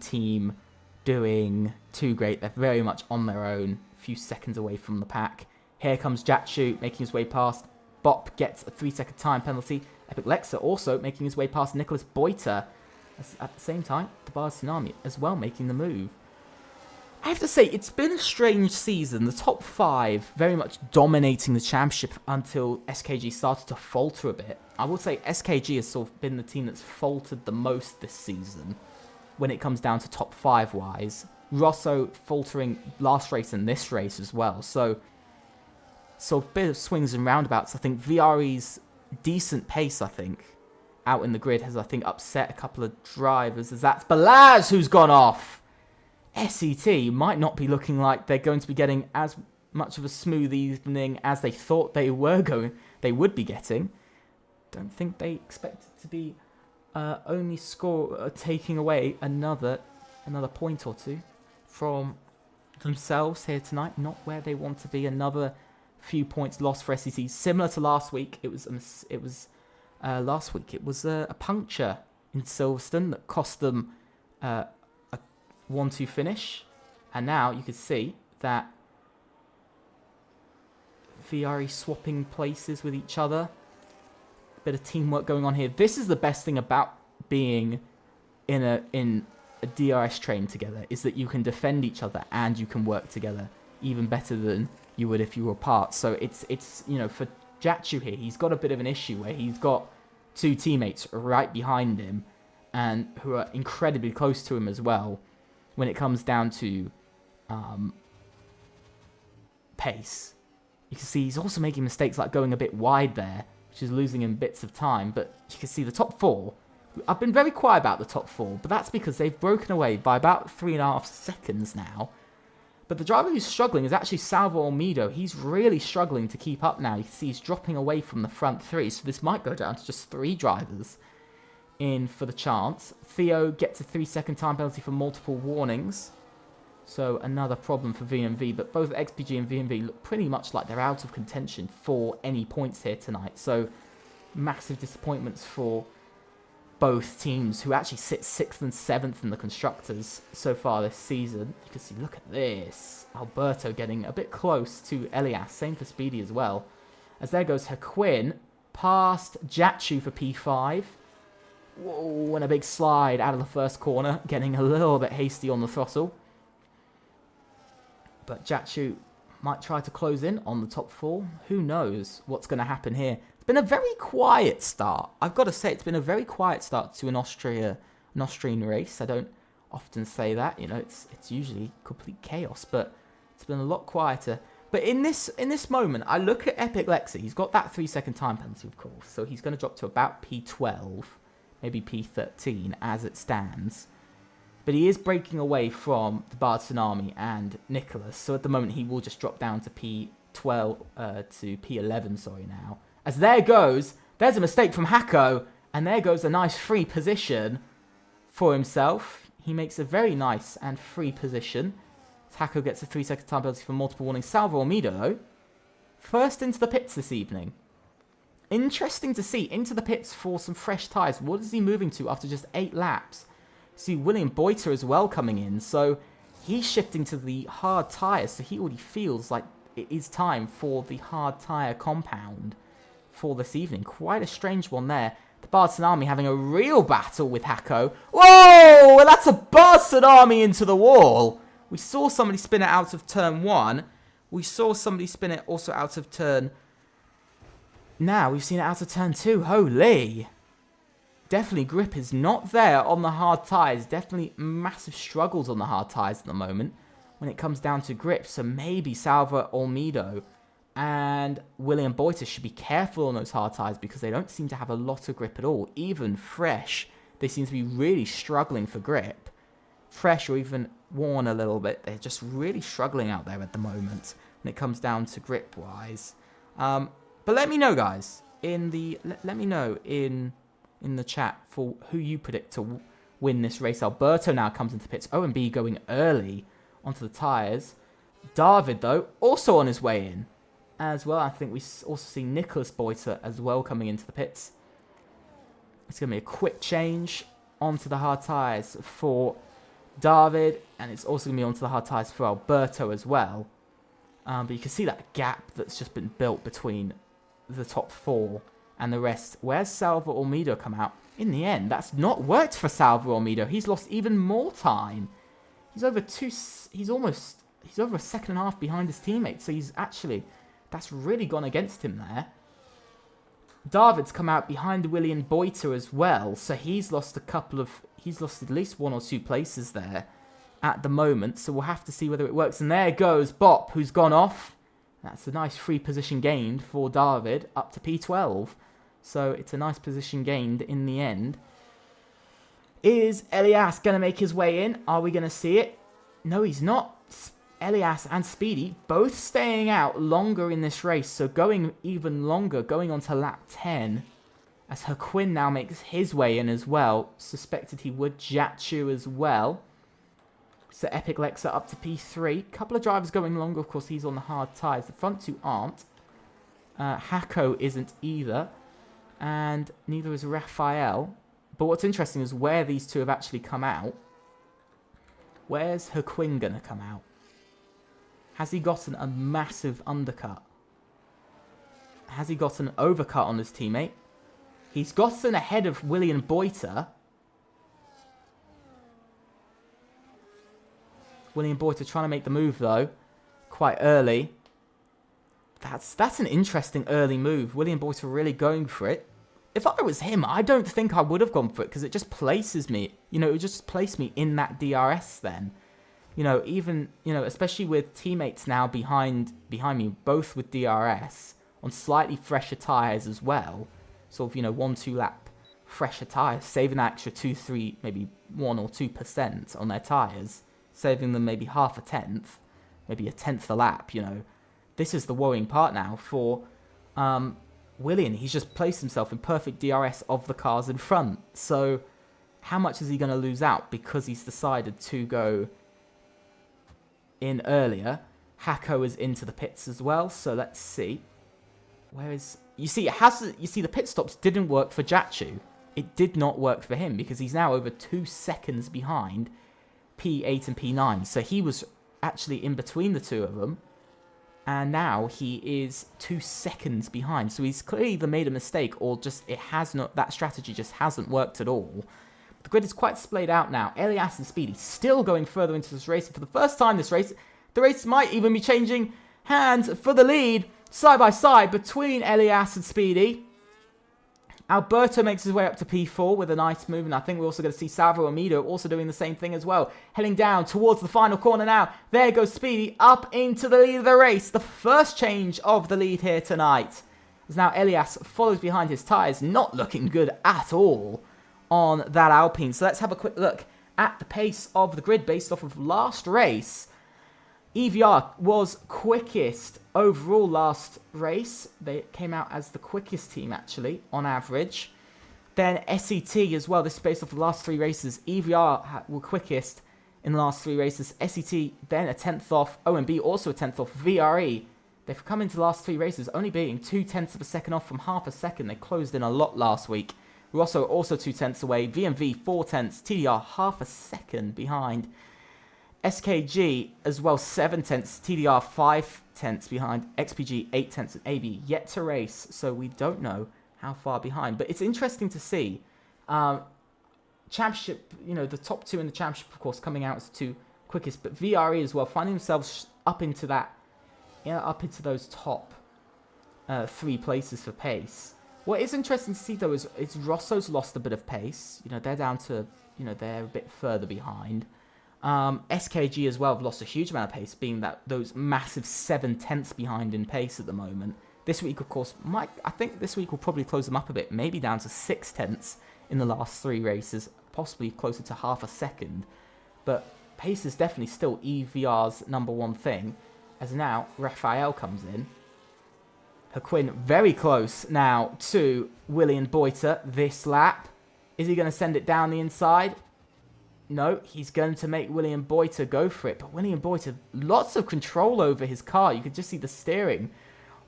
team doing too great. They're very much on their own, a few seconds away from the pack. Here comes Jachu making his way past. Bop gets a 3-second time penalty. Epic Lexa also making his way past Nicholas Boiter. At the same time, the Bar Tsunami as well making the move. I have to say, it's been a strange season. The top 5 very much dominating the championship until SKG started to falter a bit. I would say SKG has sort of been the team that's faltered the most this season when it comes down to top 5 wise. Rosso faltering last race and this race as well. So a bit of swings and roundabouts. I think VRE's decent pace, I think, out in the grid has, I think, upset a couple of drivers, as that's Balazs who's gone off. SET might not be looking like they're going to be getting as much of a smooth evening as they thought they would be getting. Don't think they expected to be only taking away another point or 2 from themselves here tonight. Not where they want to be. Another few points lost for SET. Similar to last week, it was a puncture in Silverstone that cost them a 1-2 finish, and now you can see that VRE swapping places with each other. Bit of teamwork going on here. This is the best thing about being in a DRS train together, is that you can defend each other and you can work together even better than you would if you were apart. So it's for Jachu here, he's got a bit of an issue where he's got 2 teammates right behind him and who are incredibly close to him as well when it comes down to pace. You can see he's also making mistakes like going a bit wide there, which is losing him bits of time. But you can see the top 4. I've been very quiet about the top 4, but that's because they've broken away by about 3.5 seconds now. But the driver who's struggling is actually Salvo Olmedo. He's really struggling to keep up now. You can see he's dropping away from the front 3, so this might go down to just 3 drivers in for the chance. Theo gets a 3-second time penalty for multiple warnings. So another problem for VMV, but both XPG and VMV look pretty much like they're out of contention for any points here tonight. So massive disappointments for both teams, who actually sit 6th and 7th in the constructors so far this season. You can see, look at this. Alberto getting a bit close to Elias. Same for Speedy as well. As there goes Haquin past Jachu for P5. Whoa, and a big slide out of the first corner, getting a little bit hasty on the throttle. But Jachu might try to close in on the top 4. Who knows what's going to happen here. It's been a very quiet start. I've got to say, it's been a very quiet start to an Austrian race. I don't often say that. You know, it's usually complete chaos, but it's been a lot quieter. But in this moment, I look at Epic Lexa. He's got that 3-second time penalty, of course. So he's going to drop to about P12, maybe P13 as it stands. But he is breaking away from the Bard Tsunami and Nicholas. So at the moment, he will just drop down to P12, to P11, sorry, now. As there's a mistake from Hako. And there goes a nice free position for himself. He makes a very nice and free position. Hako gets a 3-second time penalty for multiple warnings. Salvo Almeida, though, first into the pits this evening. Interesting to see. Into the pits for some fresh tyres. What is he moving to after just 8 laps? See William Boyter as well coming in. So he's shifting to the hard tyres. So he already feels like it is time for the hard tyre compound for this evening. Quite a strange one there. The Bard Tsunami having a real battle with Hako. Whoa! Well, that's a Bard Tsunami into the wall. We saw somebody spin it out of turn 1. We saw somebody spin it also out of turn... Now, we've seen it out of turn 2. Holy! Definitely grip is not there on the hard tyres. Definitely massive struggles on the hard tyres at the moment when it comes down to grip. So maybe Salva Olmedo and William Boyter should be careful on those hard tyres because they don't seem to have a lot of grip at all. Even fresh, they seem to be really struggling for grip. Fresh or even worn a little bit. They're just really struggling out there at the moment when it comes down to grip-wise. But let me know, guys, let me know in the chat for who you predict to win this race. Alberto now comes into pits. OMB going early onto the tyres. David, though, also on his way in as well. I think we also see Nicholas Boyter as well coming into the pits. It's going to be a quick change onto the hard tyres for David, and it's also going to be onto the hard tyres for Alberto as well. But you can see that gap that's just been built between the top 4 and the rest. Where's Salva Olmedo come out? In the end, that's not worked for Salva Olmedo. He's lost even more time. He's over a second and a half behind his teammate. So that's really gone against him there. David's come out behind William Boyter as well. So he's lost at least 1 or 2 places there at the moment. So we'll have to see whether it works. And there goes Bop, who's gone off. That's a nice free position gained for David up to P12. So it's a nice position gained in the end. Is Elias going to make his way in? Are we going to see it? No, he's not. Elias and Speedy both staying out longer in this race. So going even longer, going on to lap 10. As Haquin now makes his way in as well. Suspected he would. Jatchu as well. So Epic Lexa up to P3. Couple of drivers going longer. Of course, he's on the hard tyres. The front 2 aren't. Hako isn't either. And neither is Raphael. But what's interesting is where these 2 have actually come out. Where's Haquin going to come out? Has he gotten a massive undercut? Has he gotten an overcut on his teammate? He's gotten ahead of William Boyter. William Boyter trying to make the move, though, quite early. That's an interesting early move. William Boyter really going for it. If I was him, I don't think I would have gone for it because it just places me. You know, it would just place me in that DRS then. You know, even, you know, especially with teammates now behind me, both with DRS, on slightly fresher tyres as well. Sort of, you know, 1-2 lap fresher tyres, saving that extra 2, 3, maybe 1 or 2% on their tyres. Saving them maybe half a tenth, maybe a tenth a lap, you know. This is the worrying part now for William. He's just placed himself in perfect DRS of the cars in front. So how much is he going to lose out because he's decided to go in earlier? Hako is into the pits as well, so let's see. Where is... You see, the pit stops didn't work for Jatchu. It did not work for him because he's now over 2 seconds behind P8 and P9. So he was actually in between the 2 of them. And now he is 2 seconds behind. So he's clearly either made a mistake or just that strategy just hasn't worked at all. The grid is quite splayed out now. Elias and Speedy still going further into this race. And for the first time this race, the race might even be changing hands for the lead side by side between Elias and Speedy. Alberto makes his way up to P4 with a nice move, and I think we're also going to see Salvo Amido also doing the same thing as well. Heading down towards the final corner now. There goes Speedy up into the lead of the race. The first change of the lead here tonight. As now Elias follows behind his tyres, not looking good at all on that Alpine. So let's have a quick look at the pace of the grid based off of last race. EVR was quickest overall last race. They came out as the quickest team, actually, on average. Then SET as well. This is based off the last 3 races. EVR were quickest in the last 3 races. SET then a 10th off. OMB also a 10th off. VRE, they've come into the last 3 races only being 0.2 of a second off from half a second. They closed in a lot last week. Rosso also 0.2 away. VMV 0.4. TDR half a second behind. SKG as well 0.7, TDR 0.5 behind, XPG 0.8, and AB yet to race, so we don't know how far behind. But it's interesting to see championship, you know, the top 2 in the championship, of course, coming out as 2 quickest, but VRE as well finding themselves up into that, up into those top 3 places for pace. What is interesting to see though is Rosso's lost a bit of pace. You know, they're down to, you know, they're a bit further behind. SKG as well have lost a huge amount of pace, being that those massive 0.7 behind in pace at the moment. This week, of course, I think this week will probably close them up a bit, maybe down to 0.6 in the last 3 races, possibly closer to half a second. But pace is definitely still EVR's #1 thing, as now Raphael comes in. Haquin very close now to William Boiter this lap. Is he going to send it down the inside? No, he's going to make William Boiter go for it. But William Boiter, lots of control over his car. You could just see the steering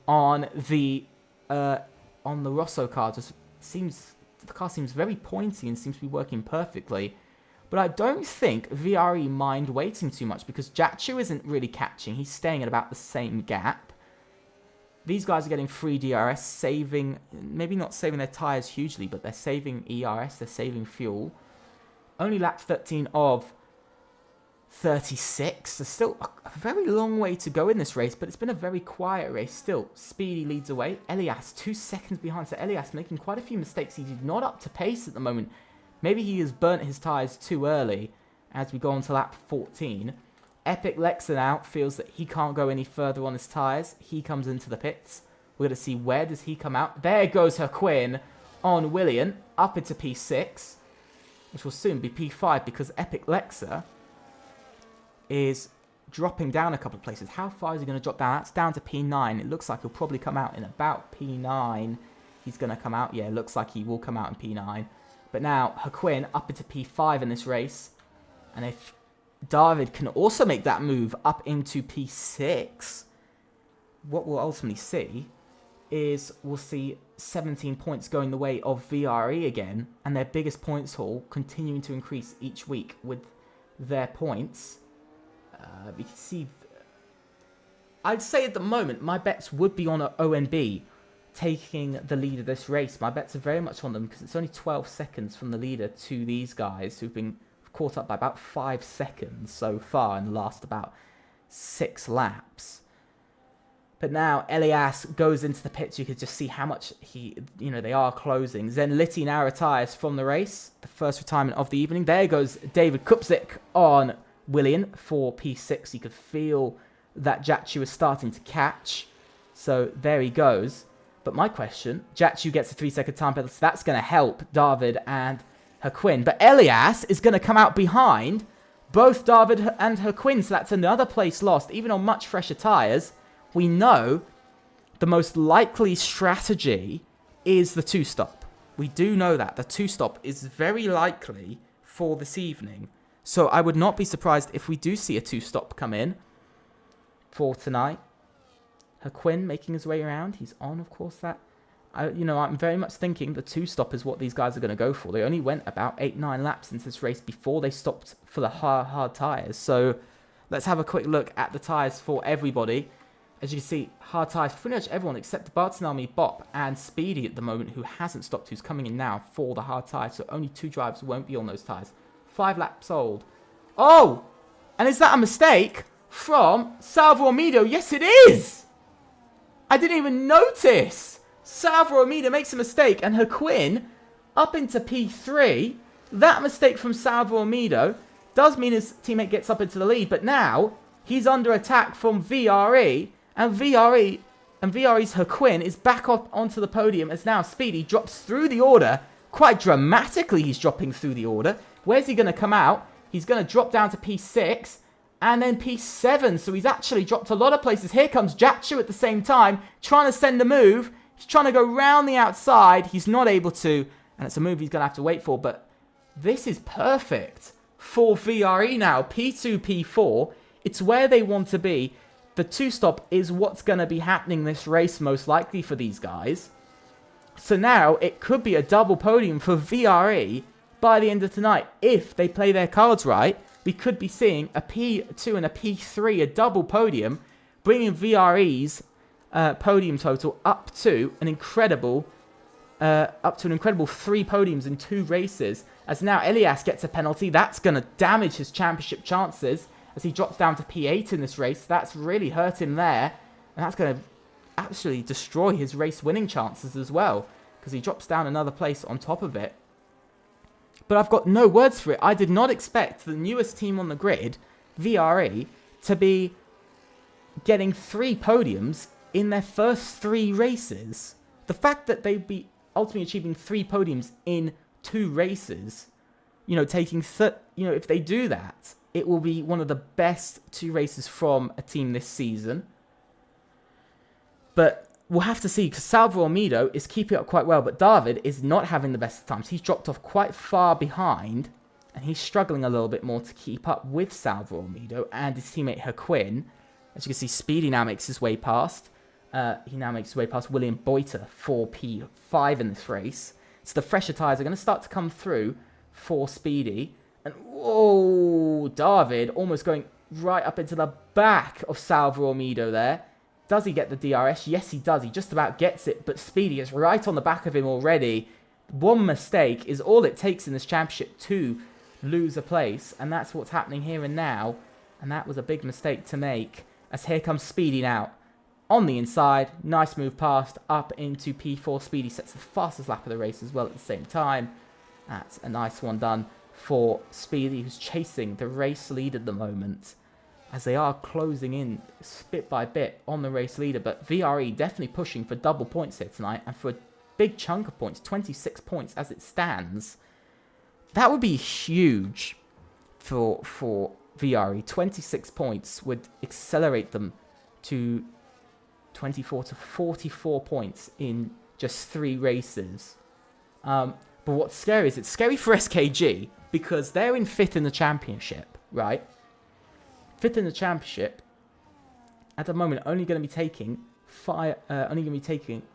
on the Rosso car. The car seems very pointy and seems to be working perfectly. But I don't think VRE mind waiting too much because Jatchu isn't really catching. He's staying at about the same gap. These guys are getting free DRS, saving, maybe not saving their tyres hugely, but they're saving ERS, they're saving fuel. Only lap 13 of 36. There's still a very long way to go in this race, but it's been a very quiet race still. Speedy leads away. Elias 2 seconds behind. So Elias making quite a few mistakes. He's not up to pace at the moment. Maybe he has burnt his tyres too early as we go on to lap 14. Epic Lexa now feels that he can't go any further on his tyres. He comes into the pits. We're going to see where does he come out. There goes Haquin on William up into P6. Which will soon be P5 because Epic Lexa is dropping down a couple of places. How far is he going to drop down? That's down to P9. It looks like he'll probably come out in about P9. He's going to come out. Yeah, it looks like he will come out in P9. But now Haquin up into P5 in this race. And if David can also make that move up into P6, what we'll ultimately see is we'll see 17 points going the way of VRE again, and their biggest points haul continuing to increase each week with their points. We can see, I'd say at the moment, my bets would be on ONB taking the lead of this race. My bets are very much on them because it's only 12 seconds from the leader to these guys who've been caught up by about 5 seconds so far in the last about 6 laps. But now Elias goes into the pits. You could just see how much they are closing. Zenliti now retires from the race. The first retirement of the evening. There goes David Kupzik on William for P6. You could feel that Jatchu is starting to catch. So there he goes. But my question, Jatchu gets a 3-second time penalty. So that's going to help David and Haquin. But Elias is going to come out behind both David and Haquin. So that's another place lost, even on much fresher tyres. We know the most likely strategy is the 2-stop. We do know that. The 2-stop is very likely for this evening. So I would not be surprised if we do see a 2-stop come in for tonight. Haquin making his way around. He's on, of course, that. I'm very much thinking the 2-stop is what these guys are going to go for. They only went about 8-9 laps into this race before they stopped for the hard tyres. So let's have a quick look at the tyres for everybody. As you can see, hard tyres for pretty much everyone except Bartonelli, Bop, and Speedy at the moment, who hasn't stopped, who's coming in now for the hard tyres. So only 2 drivers won't be on those tyres. 5 laps old. Oh! And is that a mistake from Salvo Amido? Yes, it is! I didn't even notice! Salvador Almeida makes a mistake, and Haquin up into P3. That mistake from Salvador Almeida does mean his teammate gets up into the lead, but now he's under attack from VRE, and VRE's Haquin is back up onto the podium as now Speedy drops through the order. Quite dramatically, he's dropping through the order. Where's he going to come out? He's going to drop down to P6 and then P7. So he's actually dropped a lot of places. Here comes Jatchu at the same time, trying to send a move. He's trying to go round the outside. He's not able to, and it's a move he's going to have to wait for. But this is perfect for VRE now. P2, P4. It's where they want to be. The two-stop is what's going to be happening this race most likely for these guys. So now it could be a double podium for VRE by the end of tonight. If they play their cards right, we could be seeing a P2 and a P3, a double podium, bringing VRE's podium total up to an incredible 3 podiums in 2 races. As now Elias gets a penalty, that's going to damage his championship chances as he drops down to P8 in this race. That's really hurt him there, and that's going to absolutely destroy his race winning chances as well, because he drops down another place on top of it. But I've got no words for it. I did not expect the newest team on the grid, VRE, to be getting 3 podiums in their first 3 races. The fact that they'd be ultimately achieving 3 podiums in 2 races, if they do that, it will be one of the best 2 races from a team this season. But we'll have to see, because Salvador Almeida is keeping up quite well, but David is not having the best of times. He's dropped off quite far behind, and he's struggling a little bit more to keep up with Salvador Almeida and his teammate Haquin. As you can see, Speedy now makes his way past. He now makes his way past William Boiter for P5 in this race. So the fresher tyres are going to start to come through for Speedy. And, whoa, David almost going right up into the back of Salvador Almeida there. Does he get the DRS? Yes, he does. He just about gets it, but Speedy is right on the back of him already. One mistake is all it takes in this championship to lose a place, and that's what's happening here and now. And that was a big mistake to make, as here comes Speedy now. On the inside, nice move past, up into P4. Speedy sets the fastest lap of the race as well at the same time. That's a nice one done for Speedy, who's chasing the race lead at the moment, as they are closing in bit by bit on the race leader. But VRE definitely pushing for double points here tonight, and for a big chunk of points, 26 points as it stands. That would be huge for VRE. 26 points would accelerate them to 24 to 44 points in just 3 races. But what's scary is it's scary for SKG, because they're in 5th in the championship, right? 5th in the championship at the moment, only going to be taking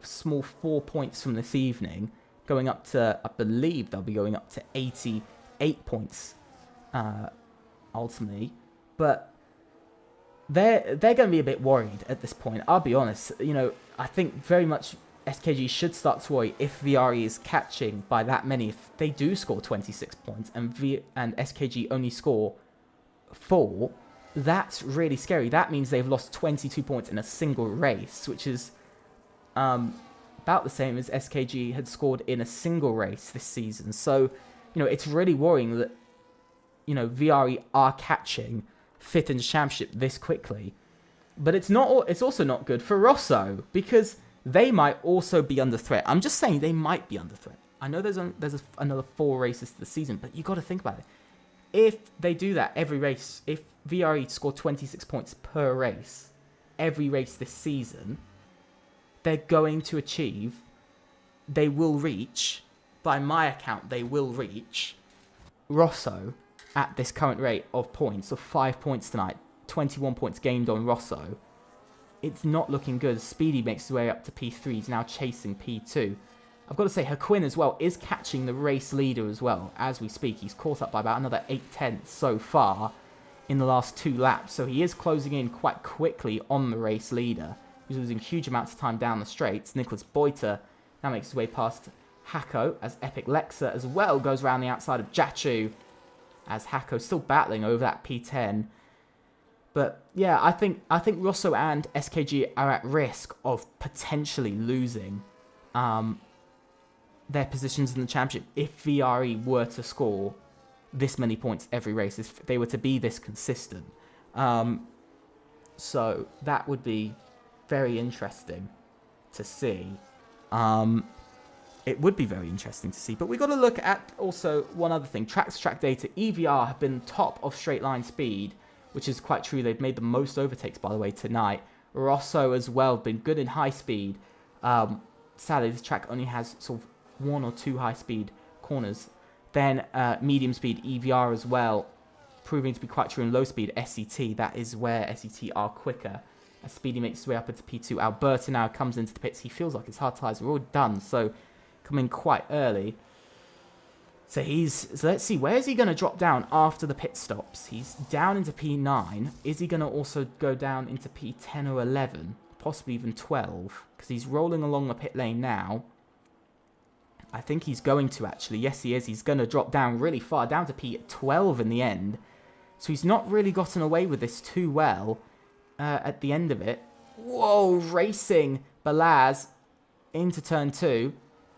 small 4 points from this evening, going up to, I believe they'll be going up to 88 points ultimately. But they're going to be a bit worried at this point. I'll be honest. I think very much SKG should start to worry if VRE is catching by that many. If they do score 26 points and SKG only score 4, that's really scary. That means they've lost 22 points in a single race, which is about the same as SKG had scored in a single race this season. So, it's really worrying that, VRE are catching 5th in the championship this quickly. But it's also not good for Rosso, because they might also be under threat. I'm just saying they might be under threat. I know there's another 4 races to the season, but you got to think about it. If they do that every race, if VRE score 26 points per race, every race this season, they're going to achieve, they will reach, by my account, they will reach Rosso at this current rate of points, of 5 points tonight, 21 points gained on Rosso. It's not looking good. Speedy makes his way up to P3. He's now chasing P2. I've got to say, Haquin as well is catching the race leader as well as we speak. He's caught up by about another 8/10 so far in the last 2 laps. So he is closing in quite quickly on the race leader. He's losing huge amounts of time down the straights. Nicholas Boiter now makes his way past Hako, as Epic Lexa as well goes around the outside of Jatchu, as Hako's still battling over that P10. But yeah, I think Rosso and SKG are at risk of potentially losing their positions in the championship if VRE were to score this many points every race, if they were to be this consistent. So that would be very interesting to see. It would be very interesting to see. But we've got to look at also one other thing. Track data. EVR have been top of straight line speed, which is quite true. They've made the most overtakes, by the way, tonight. Rosso as well, been good in high speed. Sadly, this track only has sort of 1 or 2 high speed corners. Then medium speed EVR as well, proving to be quite true in low speed SET. That is where SET are quicker. As Speedy makes his way up into P2. Alberta now comes into the pits. He feels like his hard tyres are all done, so coming quite early. So let's see, where is he going to drop down after the pit stops? He's down into P9. Is he going to also go down into P10 or 11? Possibly even 12, because he's rolling along the pit lane now. I think he's going to, actually. Yes, he is. He's going to drop down really far, down to P12 in the end. So he's not really gotten away with this too well at the end of it. Whoa, racing Balaz into turn 2.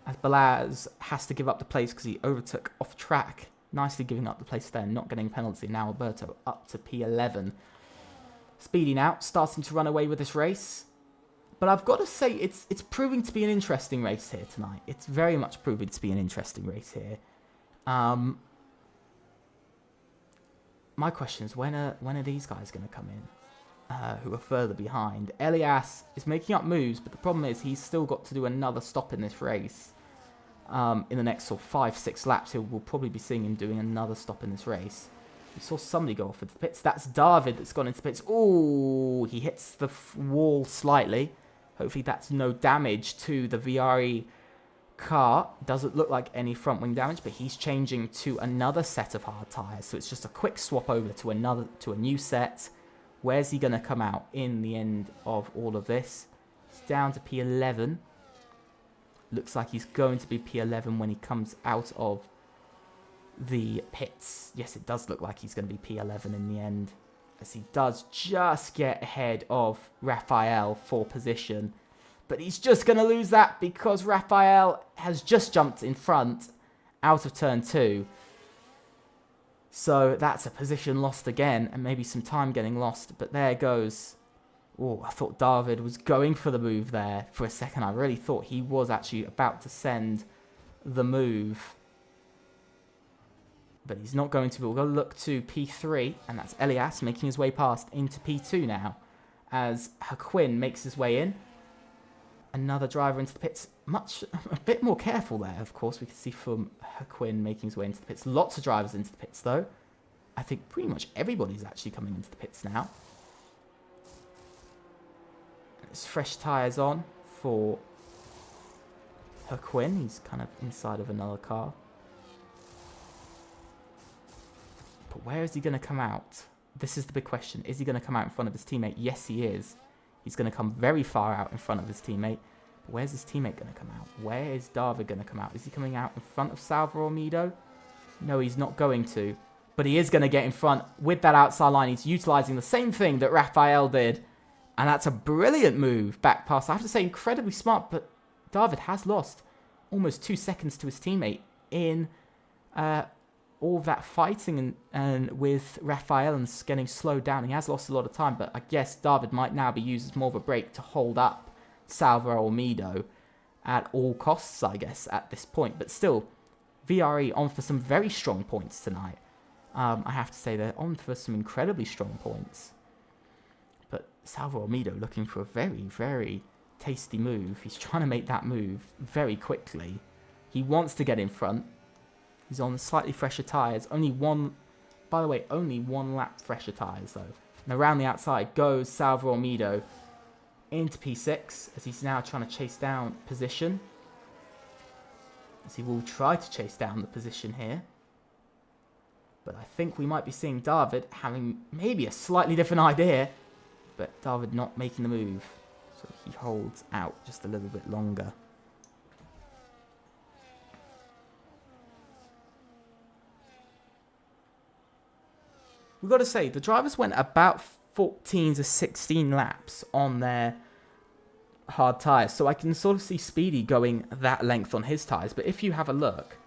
As Balaz has to give up the place because he overtook off track. Nicely giving up the place there, not getting a penalty. Now Alberto up to P11. Speeding out, starting to run away with this race. But I've got to say, it's proving to be an interesting race here tonight. It's very much proving to be an interesting race here. My question is, when are these guys going to come in? Who are further behind. Elias is making up moves, but the problem is he's still got to do another stop in this race. In the next sort of 5-6 laps, we'll probably be seeing him doing another stop in this race. We saw somebody go off into the pits. That's David that's gone into the pits. Ooh, he hits the wall slightly. Hopefully that's no damage to the VRE car. Doesn't look like any front wing damage, but he's changing to another set of hard tyres. So it's just a quick swap over to a new set. Where's he going to come out in the end of all of this? He's down to P11. Looks like he's going to be P11 when he comes out of the pits. Yes, it does look like he's going to be P11 in the end, as he does just get ahead of Raphael for position. But he's just going to lose that because Raphael has just jumped in front out of turn 2. So that's a position lost again, and maybe some time getting lost. But there goes. Oh, I thought David was going for the move there for a second. I really thought he was actually about to send the move. But he's not going to. We'll go look to P3, and that's Elias making his way past into P2 now. As Haquin makes his way in. Another driver into the pits. A bit more careful there, of course. We can see from Haquin making his way into the pits. Lots of drivers into the pits, though. I think pretty much everybody's actually coming into the pits now. There's fresh tyres on for Haquin. He's kind of inside of another car. But where is he going to come out? This is the big question. Is he going to come out in front of his teammate? Yes, he is. He's going to come very far out in front of his teammate. But where's his teammate going to come out? Where is David going to come out? Is he coming out in front of Salvador Almeida? No, he's not going to. But he is going to get in front with that outside line. He's utilising the same thing that Raphael did. And that's a brilliant move back past. I have to say, incredibly smart. But David has lost almost 2 seconds to his teammate in all that fighting and with Raphael and getting slowed down. He has lost a lot of time. But I guess David might now be used as more of a brake to hold up Salvador Almeida at all costs, I guess, at this point. But still, VRE on for some very strong points tonight. I have to say they're on for some incredibly strong points. But Salvador Almeida looking for a very, very tasty move. He's trying to make that move very quickly. He wants to get in front. He's on slightly fresher tyres. Only one lap fresher tyres, though. And around the outside goes Salvador Almeida into P6, as he's now trying to chase down position. As he will try to chase down the position here. But I think we might be seeing David having maybe a slightly different idea. But David not making the move. So he holds out just a little bit longer. We've got to say, the drivers went about 14 to 16 laps on their hard tyres. So I can sort of see Speedy going that length on his tyres. But if you have a look,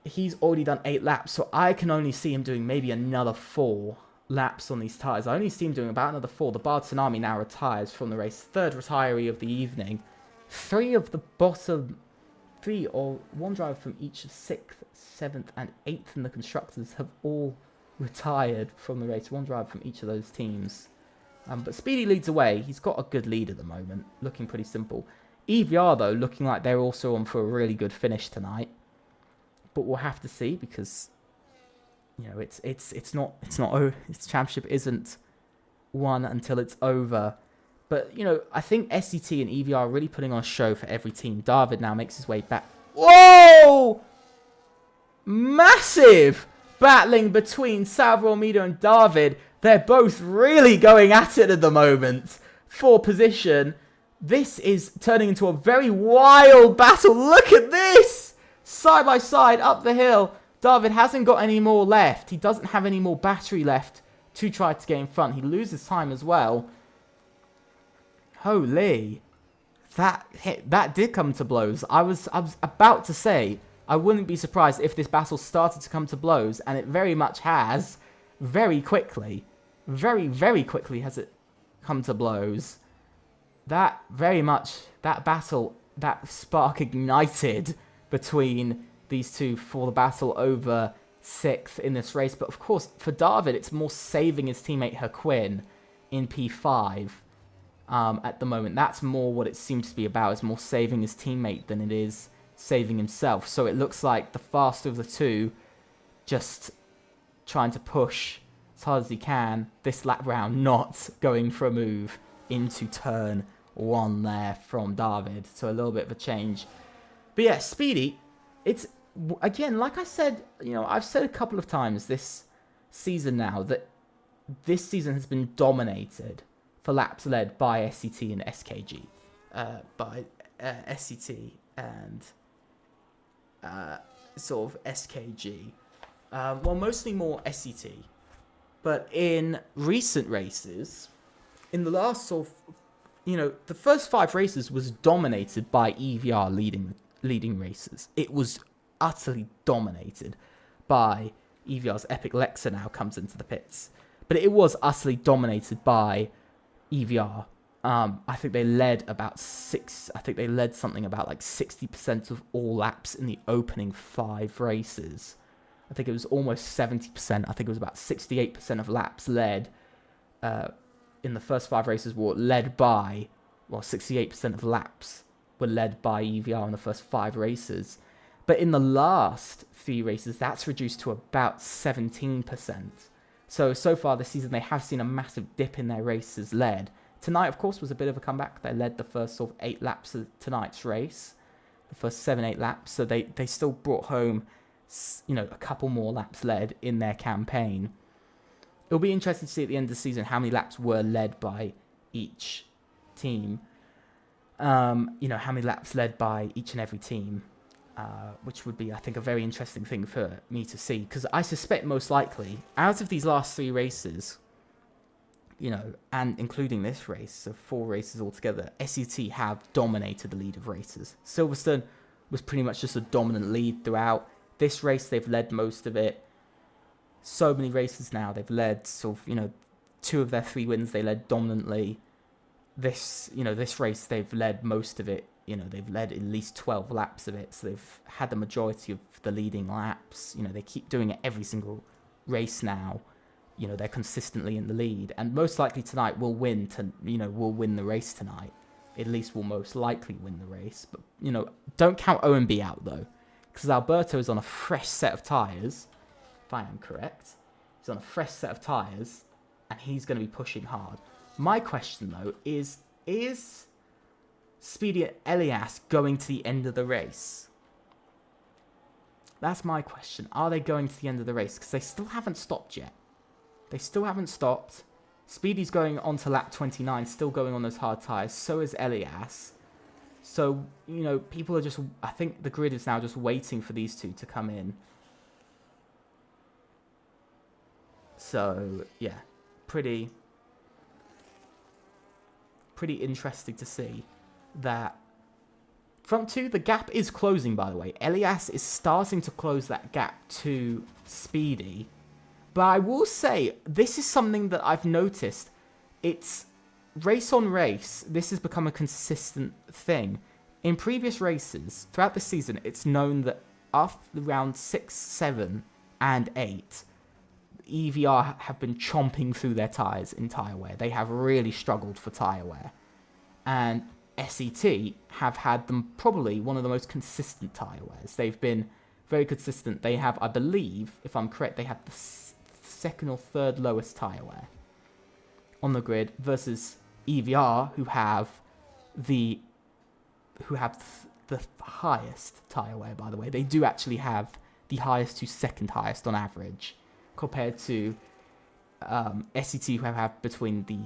he's already done 8 laps. So I can only see him doing maybe another 4 laps on these tyres. I only see him doing about another 4. The Bard Tsunami now retires from the race. 3rd retiree of the evening. 3 of the bottom 3 or 1 driver from each of 6th, 7th and 8th in the Constructors have all retired from the race. 1 driver from each of those teams. But Speedy leads away. He's got a good lead at the moment. Looking pretty simple. EVR, though, looking like they're also on for a really good finish tonight. But we'll have to see because, you know, it's championship isn't won until it's over. But, you know, I think SCT and EVR are really putting on a show for every team. David now makes his way back. Whoa! Massive battling between Salvador Almeida and David. They're both really going at it at the moment for position. This is turning into a very wild battle. Look at this! Side by side up the hill. David hasn't got any more left. He doesn't have any more battery left to try to get in front. He loses time as well. Holy. That did come to blows. I was about to say, I wouldn't be surprised if this battle started to come to blows, and it very much has, very quickly. Very, very quickly has it come to blows. That battle, that spark ignited between these two for the battle over 6th in this race. But of course, for David, it's more saving his teammate Herquin in P5 at the moment. That's more what it seems to be about. It's more saving his teammate than it is saving himself. So it looks like the faster of the two just trying to push as hard as he can this lap round, not going for a move into turn 1 there from David. So a little bit of a change. But yeah, Speedy, it's, again, like I said, you know, I've said a couple of times this season now that this season has been dominated for laps led by SCT and SKG. By SCT and sort of SKG. Well, mostly more SCT. But in recent races, in the last sort of, you know, the first 5 races was dominated by EVR leading races. It was utterly dominated by EVR's Epic Lexa now comes into the pits. But it was utterly dominated by EVR. I think they led something about like 60% of all laps in the opening 5 races. I think it was almost 70%. I think it was about 68% of laps led in the first 5 races were led by, well, 68% of laps were led by EVR in the first 5 races. But in the last 3 races, that's reduced to about 17%. So far this season, they have seen a massive dip in their races led. Tonight, of course, was a bit of a comeback. They led the first sort of 8 laps of tonight's race. The first 7-8 laps. So they still brought home, you know, a couple more laps led in their campaign. It'll be interesting to see at the end of the season how many laps were led by each team. You know, how many laps led by each and every team. Which would be, I think, a very interesting thing for me to see. Because I suspect most likely, out of these last 3 races, you know, and including this race, so 4 races altogether, SCT have dominated the lead of races. Silverstone was pretty much just a dominant lead throughout. This race, they've led most of it. So many races now, they've led sort of, you know, 2 of their 3 wins, they led dominantly. This race, they've led most of it. You know, they've led at least 12 laps of it, so they've had the majority of the leading laps. You know, they keep doing it every single race now. You know, they're consistently in the lead, and most likely tonight will win the race tonight. At least will most likely win the race. But, you know, don't count OMB out, though, because Alberto is on a fresh set of tyres, if I am correct. He's on a fresh set of tyres, and he's going to be pushing hard. My question, though, is Speedy Elias going to the end of the race? That's my question. Are they going to the end of the race? Because they still haven't stopped yet. They still haven't stopped. Speedy's going on to lap 29, still going on those hard tyres. So is Elias. So, you know, people are just... I think the grid is now just waiting for these two to come in. So, yeah. Pretty pretty interesting to see that front two, the gap is closing, by the way. Elias is starting to close that gap to Speedy. But I will say, this is something that I've noticed. It's race on race. This has become a consistent thing. In previous races, throughout the season, it's known that after round 6, 7, and 8, EVR have been chomping through their tyres in tyre wear. They have really struggled for tyre wear. And SET have had them probably one of the most consistent tyre wears. They've been very consistent. They have, I believe, if I'm correct, they have the second or third lowest tyre wear on the grid versus EVR, who have the highest tyre wear, by the way. They do actually have the highest to second highest on average, compared to SET, who have between the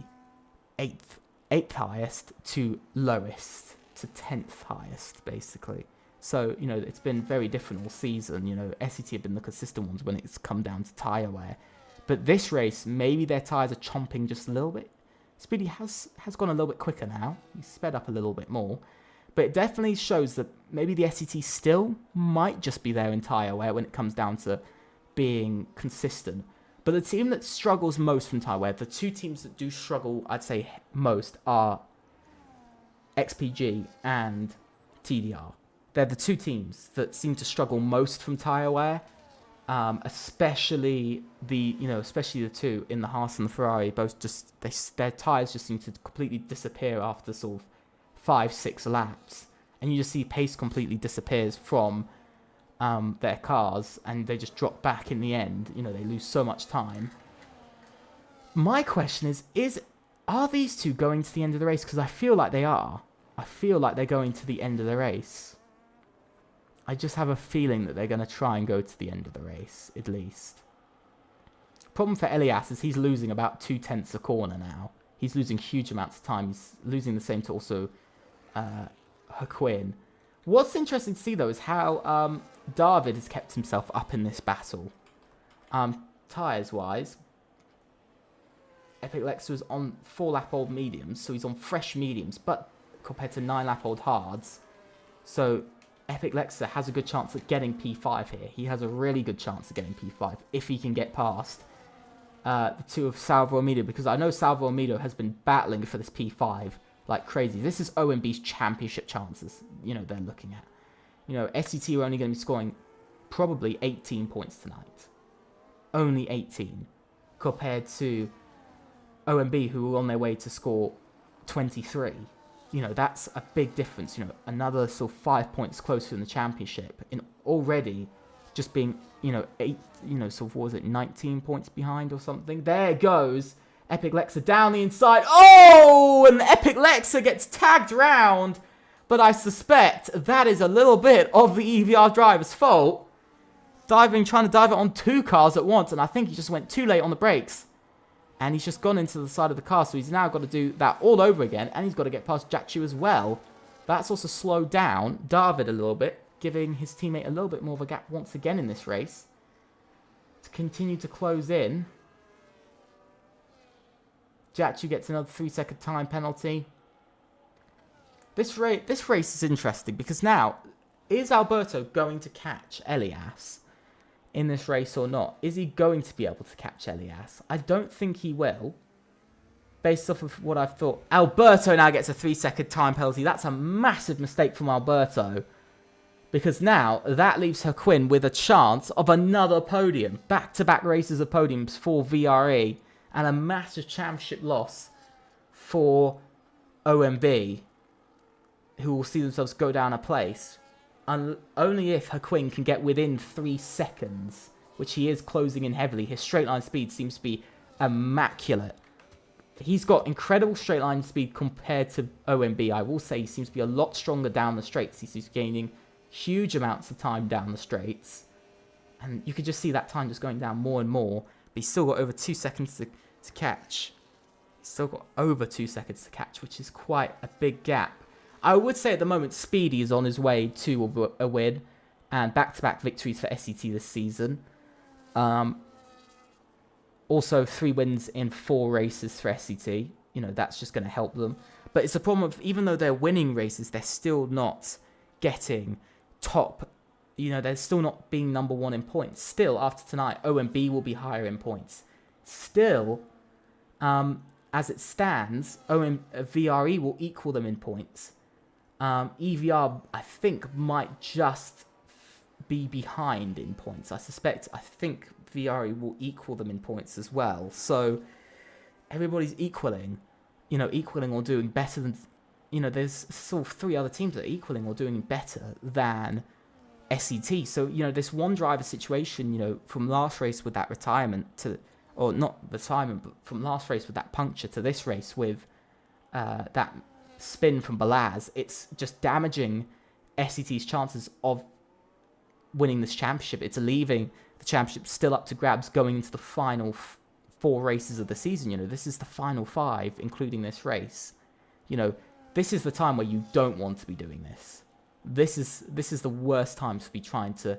8th highest to lowest to 10th highest, basically. So, you know, it's been very different all season. You know, SET have been the consistent ones when it's come down to tyre wear. But this race, maybe their tyres are chomping just a little bit. Speedy has gone a little bit quicker now. He's sped up a little bit more. But it definitely shows that maybe the SET still might just be there in tyre wear when it comes down to being consistent. But the team that struggles most from tyre wear, the two teams that do struggle, I'd say, most are XPG and TDR. They're the two teams that seem to struggle most from tyre wear, especially the two in the Haas and the Ferrari. Both their tyres just seem to completely disappear after sort of 5-6 laps, and you just see pace completely disappears from their cars, and they just drop back in the end. You know, they lose so much time. My question is are these two going to the end of the race? Because I feel like they are. I feel like they're going to the end of the race. I just have a feeling that they're going to try and go to the end of the race, at least. Problem for Elias is he's losing about 2/10 a corner now. He's losing huge amounts of time. He's losing the same to also Haquin. What's interesting to see, though, is how David has kept himself up in this battle. Tyres-wise, Epic Lexa is on 4-lap-old mediums, so he's on fresh mediums, but compared to 9-lap-old hards. So Epic Lexa has a good chance at getting P5 here. He has a really good chance of getting P5 if he can get past the two of Salvo Amido, because I know Salvo Amido has been battling for this P5 like crazy. This is OMB's championship chances, you know, they're looking at. You know, SET are only going to be scoring probably 18 points tonight. Only 18. Compared to OMB, who are on their way to score 23. You know, that's a big difference. You know, another sort of 5 points closer in the championship. In already just being, you know, 19 points behind or something. There goes Epic Lexa down the inside. Oh! And Epic Lexa gets tagged round. But I suspect that is a little bit of the EVR driver's fault. Trying to dive it on 2 cars at once. And I think he just went too late on the brakes. And he's just gone into the side of the car. So he's now got to do that all over again. And he's got to get past Jachu as well. That's also slowed down David a little bit, giving his teammate a little bit more of a gap once again in this race. To continue to close in. Jachu gets another 3-second time penalty. This race is interesting because now, is Alberto going to catch Elias in this race or not? Is he going to be able to catch Elias? I don't think he will. Based off of what I've thought. Alberto now gets a 3-second time penalty. That's a massive mistake from Alberto. Because now, that leaves Haquin with a chance of another podium. Back-to-back races of podiums for VRE. And a massive championship loss for OMB, who will see themselves go down a place. Only if Haquin can get within 3 seconds, which he is closing in heavily. His straight line speed seems to be immaculate. He's got incredible straight line speed compared to OMB. I will say he seems to be a lot stronger down the straights. He's gaining huge amounts of time down the straights. And you could just see that time just going down more and more. But he's still got over 2 seconds to catch. He's still got over 2 seconds to catch, which is quite a big gap. I would say at the moment, Speedy is on his way to a win and back-to-back victories for SET this season. Also, 3 wins in 4 races for SET. You know, that's just going to help them. But it's a problem of, even though they're winning races, they're still not getting top. They're still not being number one in points. Still, after tonight, OMB will be higher in points. Still, as it stands, VRE will equal them in points. EVR, I think, might just be behind in points. I think VRE will equal them in points as well. So everybody's equaling or doing better than, there's sort of 3 other teams that are equaling or doing better than SET. So, this one driver situation, from last race with that retirement or not retirement, but from last race with that puncture to this race with that spin from Balaz, it's just damaging SET's chances of winning this championship. It's leaving the championship still up to grabs going into the final 4 races of the season. This is the final 5, including this race. This is the time where you don't want to be doing this. This is the worst time to be trying to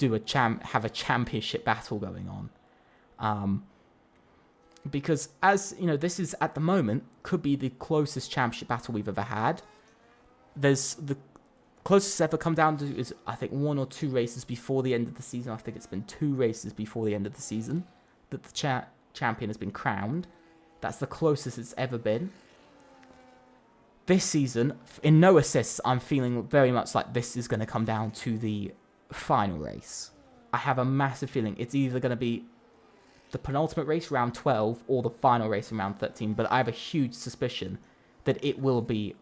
have a championship battle going on. Because this is at the moment could be the closest championship battle we've ever had. There's the closest it's ever come down to is, I think, 1 or 2 races before the end of the season. I think it's been 2 races before the end of the season that the champion has been crowned. That's the closest it's ever been. This season, in no assists, I'm feeling very much like this is going to come down to the final race. I have a massive feeling it's either going to be the penultimate race, round 12, or the final race in round 13. But I have a huge suspicion that it will be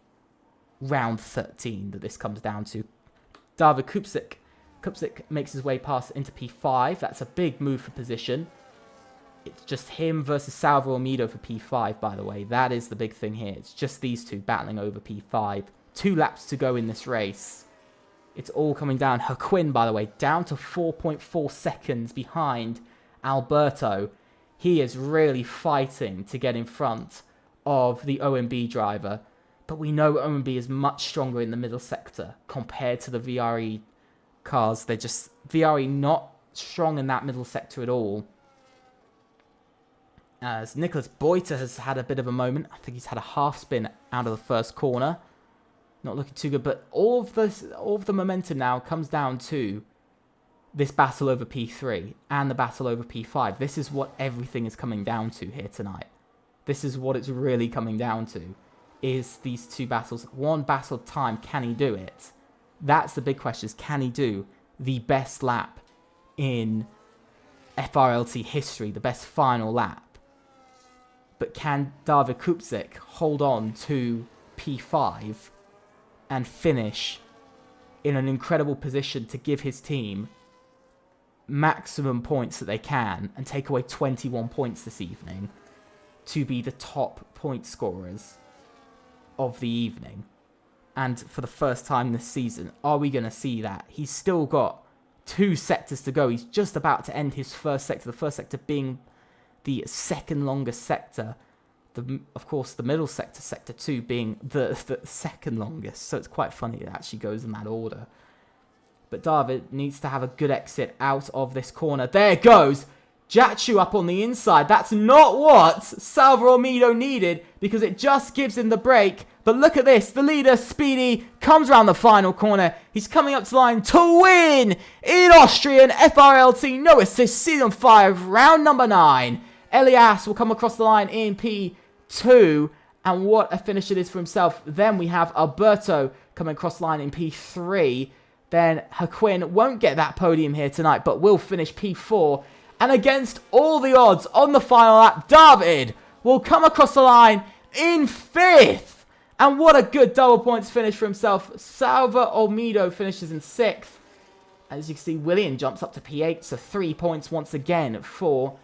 round 13 that this comes down to. David Kupsik makes his way past into P5. That's a big move for position. It's just him versus Salvo Almeida for P5, by the way. That is the big thing here. It's just these two battling over P5. 2 laps to go in this race. It's all coming down. Haquin, by the way, down to 4.4 seconds behind Alberto. He is really fighting to get in front of the OMB driver. But we know OMB is much stronger in the middle sector compared to the VRE cars. They're just, VRE not strong in that middle sector at all. As Nicholas Boiter has had a bit of a moment. I think he's had a half spin out of the first corner. Not looking too good, but all of the momentum now comes down to this battle over P3 and the battle over P5. This is what everything is coming down to here tonight. This is what it's really coming down to, is these 2 battles. One battle of time, can he do it? That's the big question, is can he do the best lap in FRLT history, the best final lap? But can David Kupsik hold on to P5 and finish in an incredible position to give his team maximum points that they can and take away 21 points this evening to be the top point scorers of the evening? And for the first time this season, are we going to see that? He's still got 2 sectors to go. He's just about to end his first sector, the first sector being the second longest sector. Of course, the middle sector, sector 2, being the second longest. So it's quite funny it actually goes in that order. But David needs to have a good exit out of this corner. There goes Jachu up on the inside. That's not what Salvo Almeida needed, because it just gives him the break. But look at this. The leader, Speedy, comes around the final corner. He's coming up to the line to win in Austrian FRLT. No assist, season 5, round number 9. Elias will come across the line in P2. And what a finish it is for himself. Then we have Alberto coming across the line in P3. Then Haquin won't get that podium here tonight, but will finish P4. And against all the odds on the final lap, David will come across the line in 5th. And what a good double points finish for himself. Salvo Almeida finishes in 6th. As you can see, William jumps up to P8. So 3 points once again for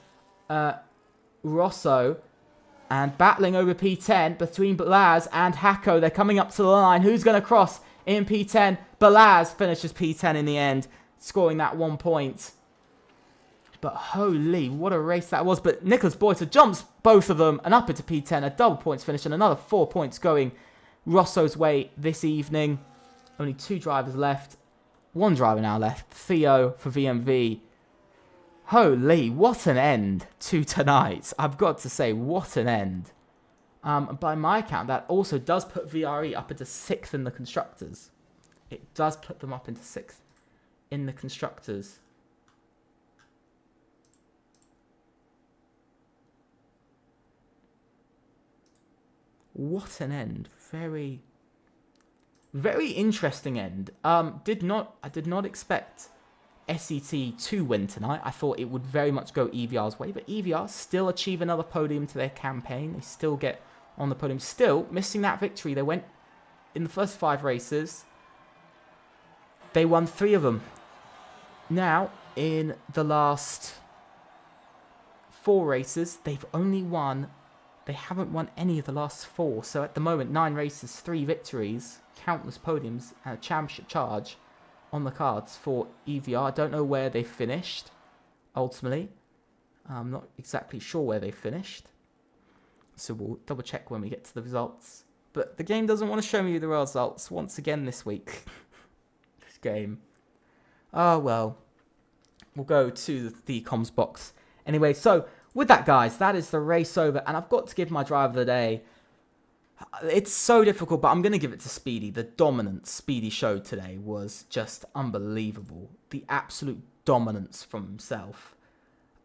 Rosso. And battling over P10 between Balaz and Hako. They're coming up to the line. Who's going to cross in P10? Balaz finishes P10 in the end, scoring that 1 point. But holy, what a race that was. But Nicholas Boiter jumps both of them and up into P10. A double points finish and another 4 points going Rosso's way this evening. Only 2 drivers left. 1 driver now left. Theo for VMV. Holy, what an end to tonight. I've got to say, what an end. By my account, that also does put VRE up into 6th in the Constructors. It does put them up into 6th in the Constructors. What an end. Very, very interesting end. I did not expect SET to win tonight. I thought it would very much go EVR's way, but EVR still achieve another podium to their campaign. They still get on the podium. Still missing that victory. They went in the first 5 races. They won 3 of them. Now, in the last 4 races, they've only won. They haven't won any of the last 4. So at the moment, 9 races, 3 victories, countless podiums, and a championship charge on the cards for EVR. I don't know where they finished, ultimately. I'm not exactly sure where they finished. So we'll double check when we get to the results. But the game doesn't want to show me the results once again this week. This game. Oh, well. We'll go to the comms box. Anyway, so with that, guys, that is the race over. And I've got to give my driver of the day. It's so difficult, but I'm going to give it to Speedy. The dominance Speedy showed today was just unbelievable. The absolute dominance from himself.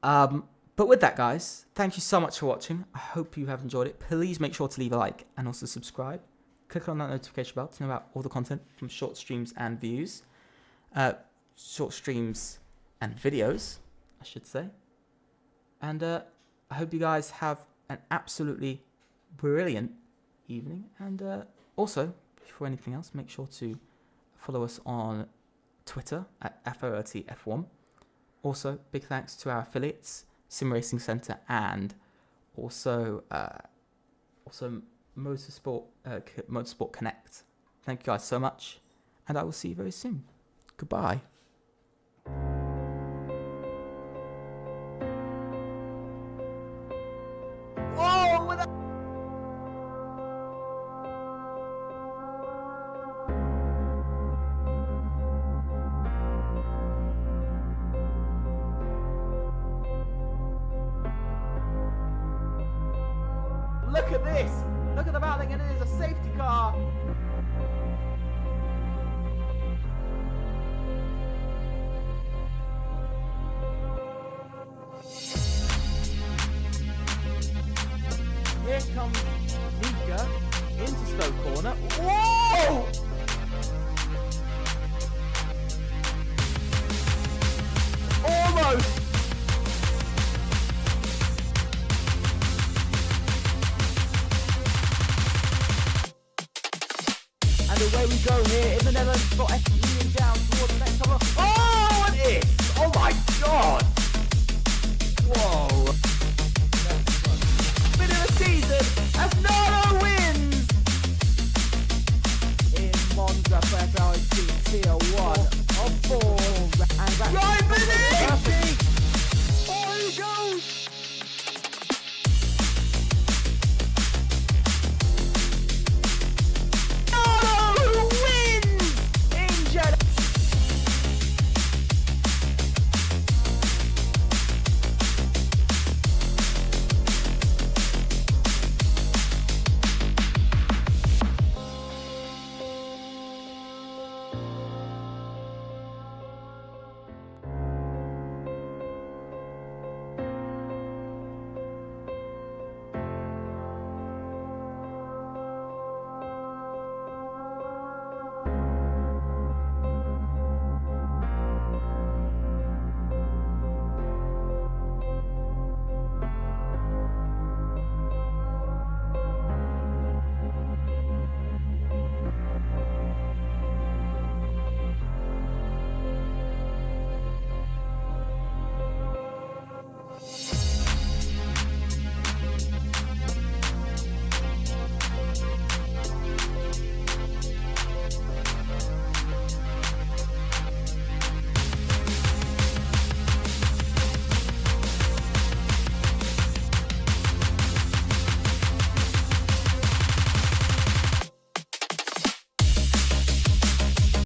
But with that, guys, thank you so much for watching. I hope you have enjoyed it. Please make sure to leave a like and also subscribe. Click on that notification bell to know about all the content from short streams and views. Short streams and videos, I should say. And I hope you guys have an absolutely brilliant evening. And also, before anything else, make sure to follow us on Twitter at FRLT F1. Also, big thanks to our affiliates, SimRacing Centre and also Motorsport Connect. Thank you guys so much, and I will see you very soon. Goodbye. Look at this! Look at the battling, and it is a safety car! Here comes Mika into Stoke Corner. Whoa! Almost! Away we go here in the Netherlands for F1 down towards the next cover. Oh, it is! Oh my god! Whoa!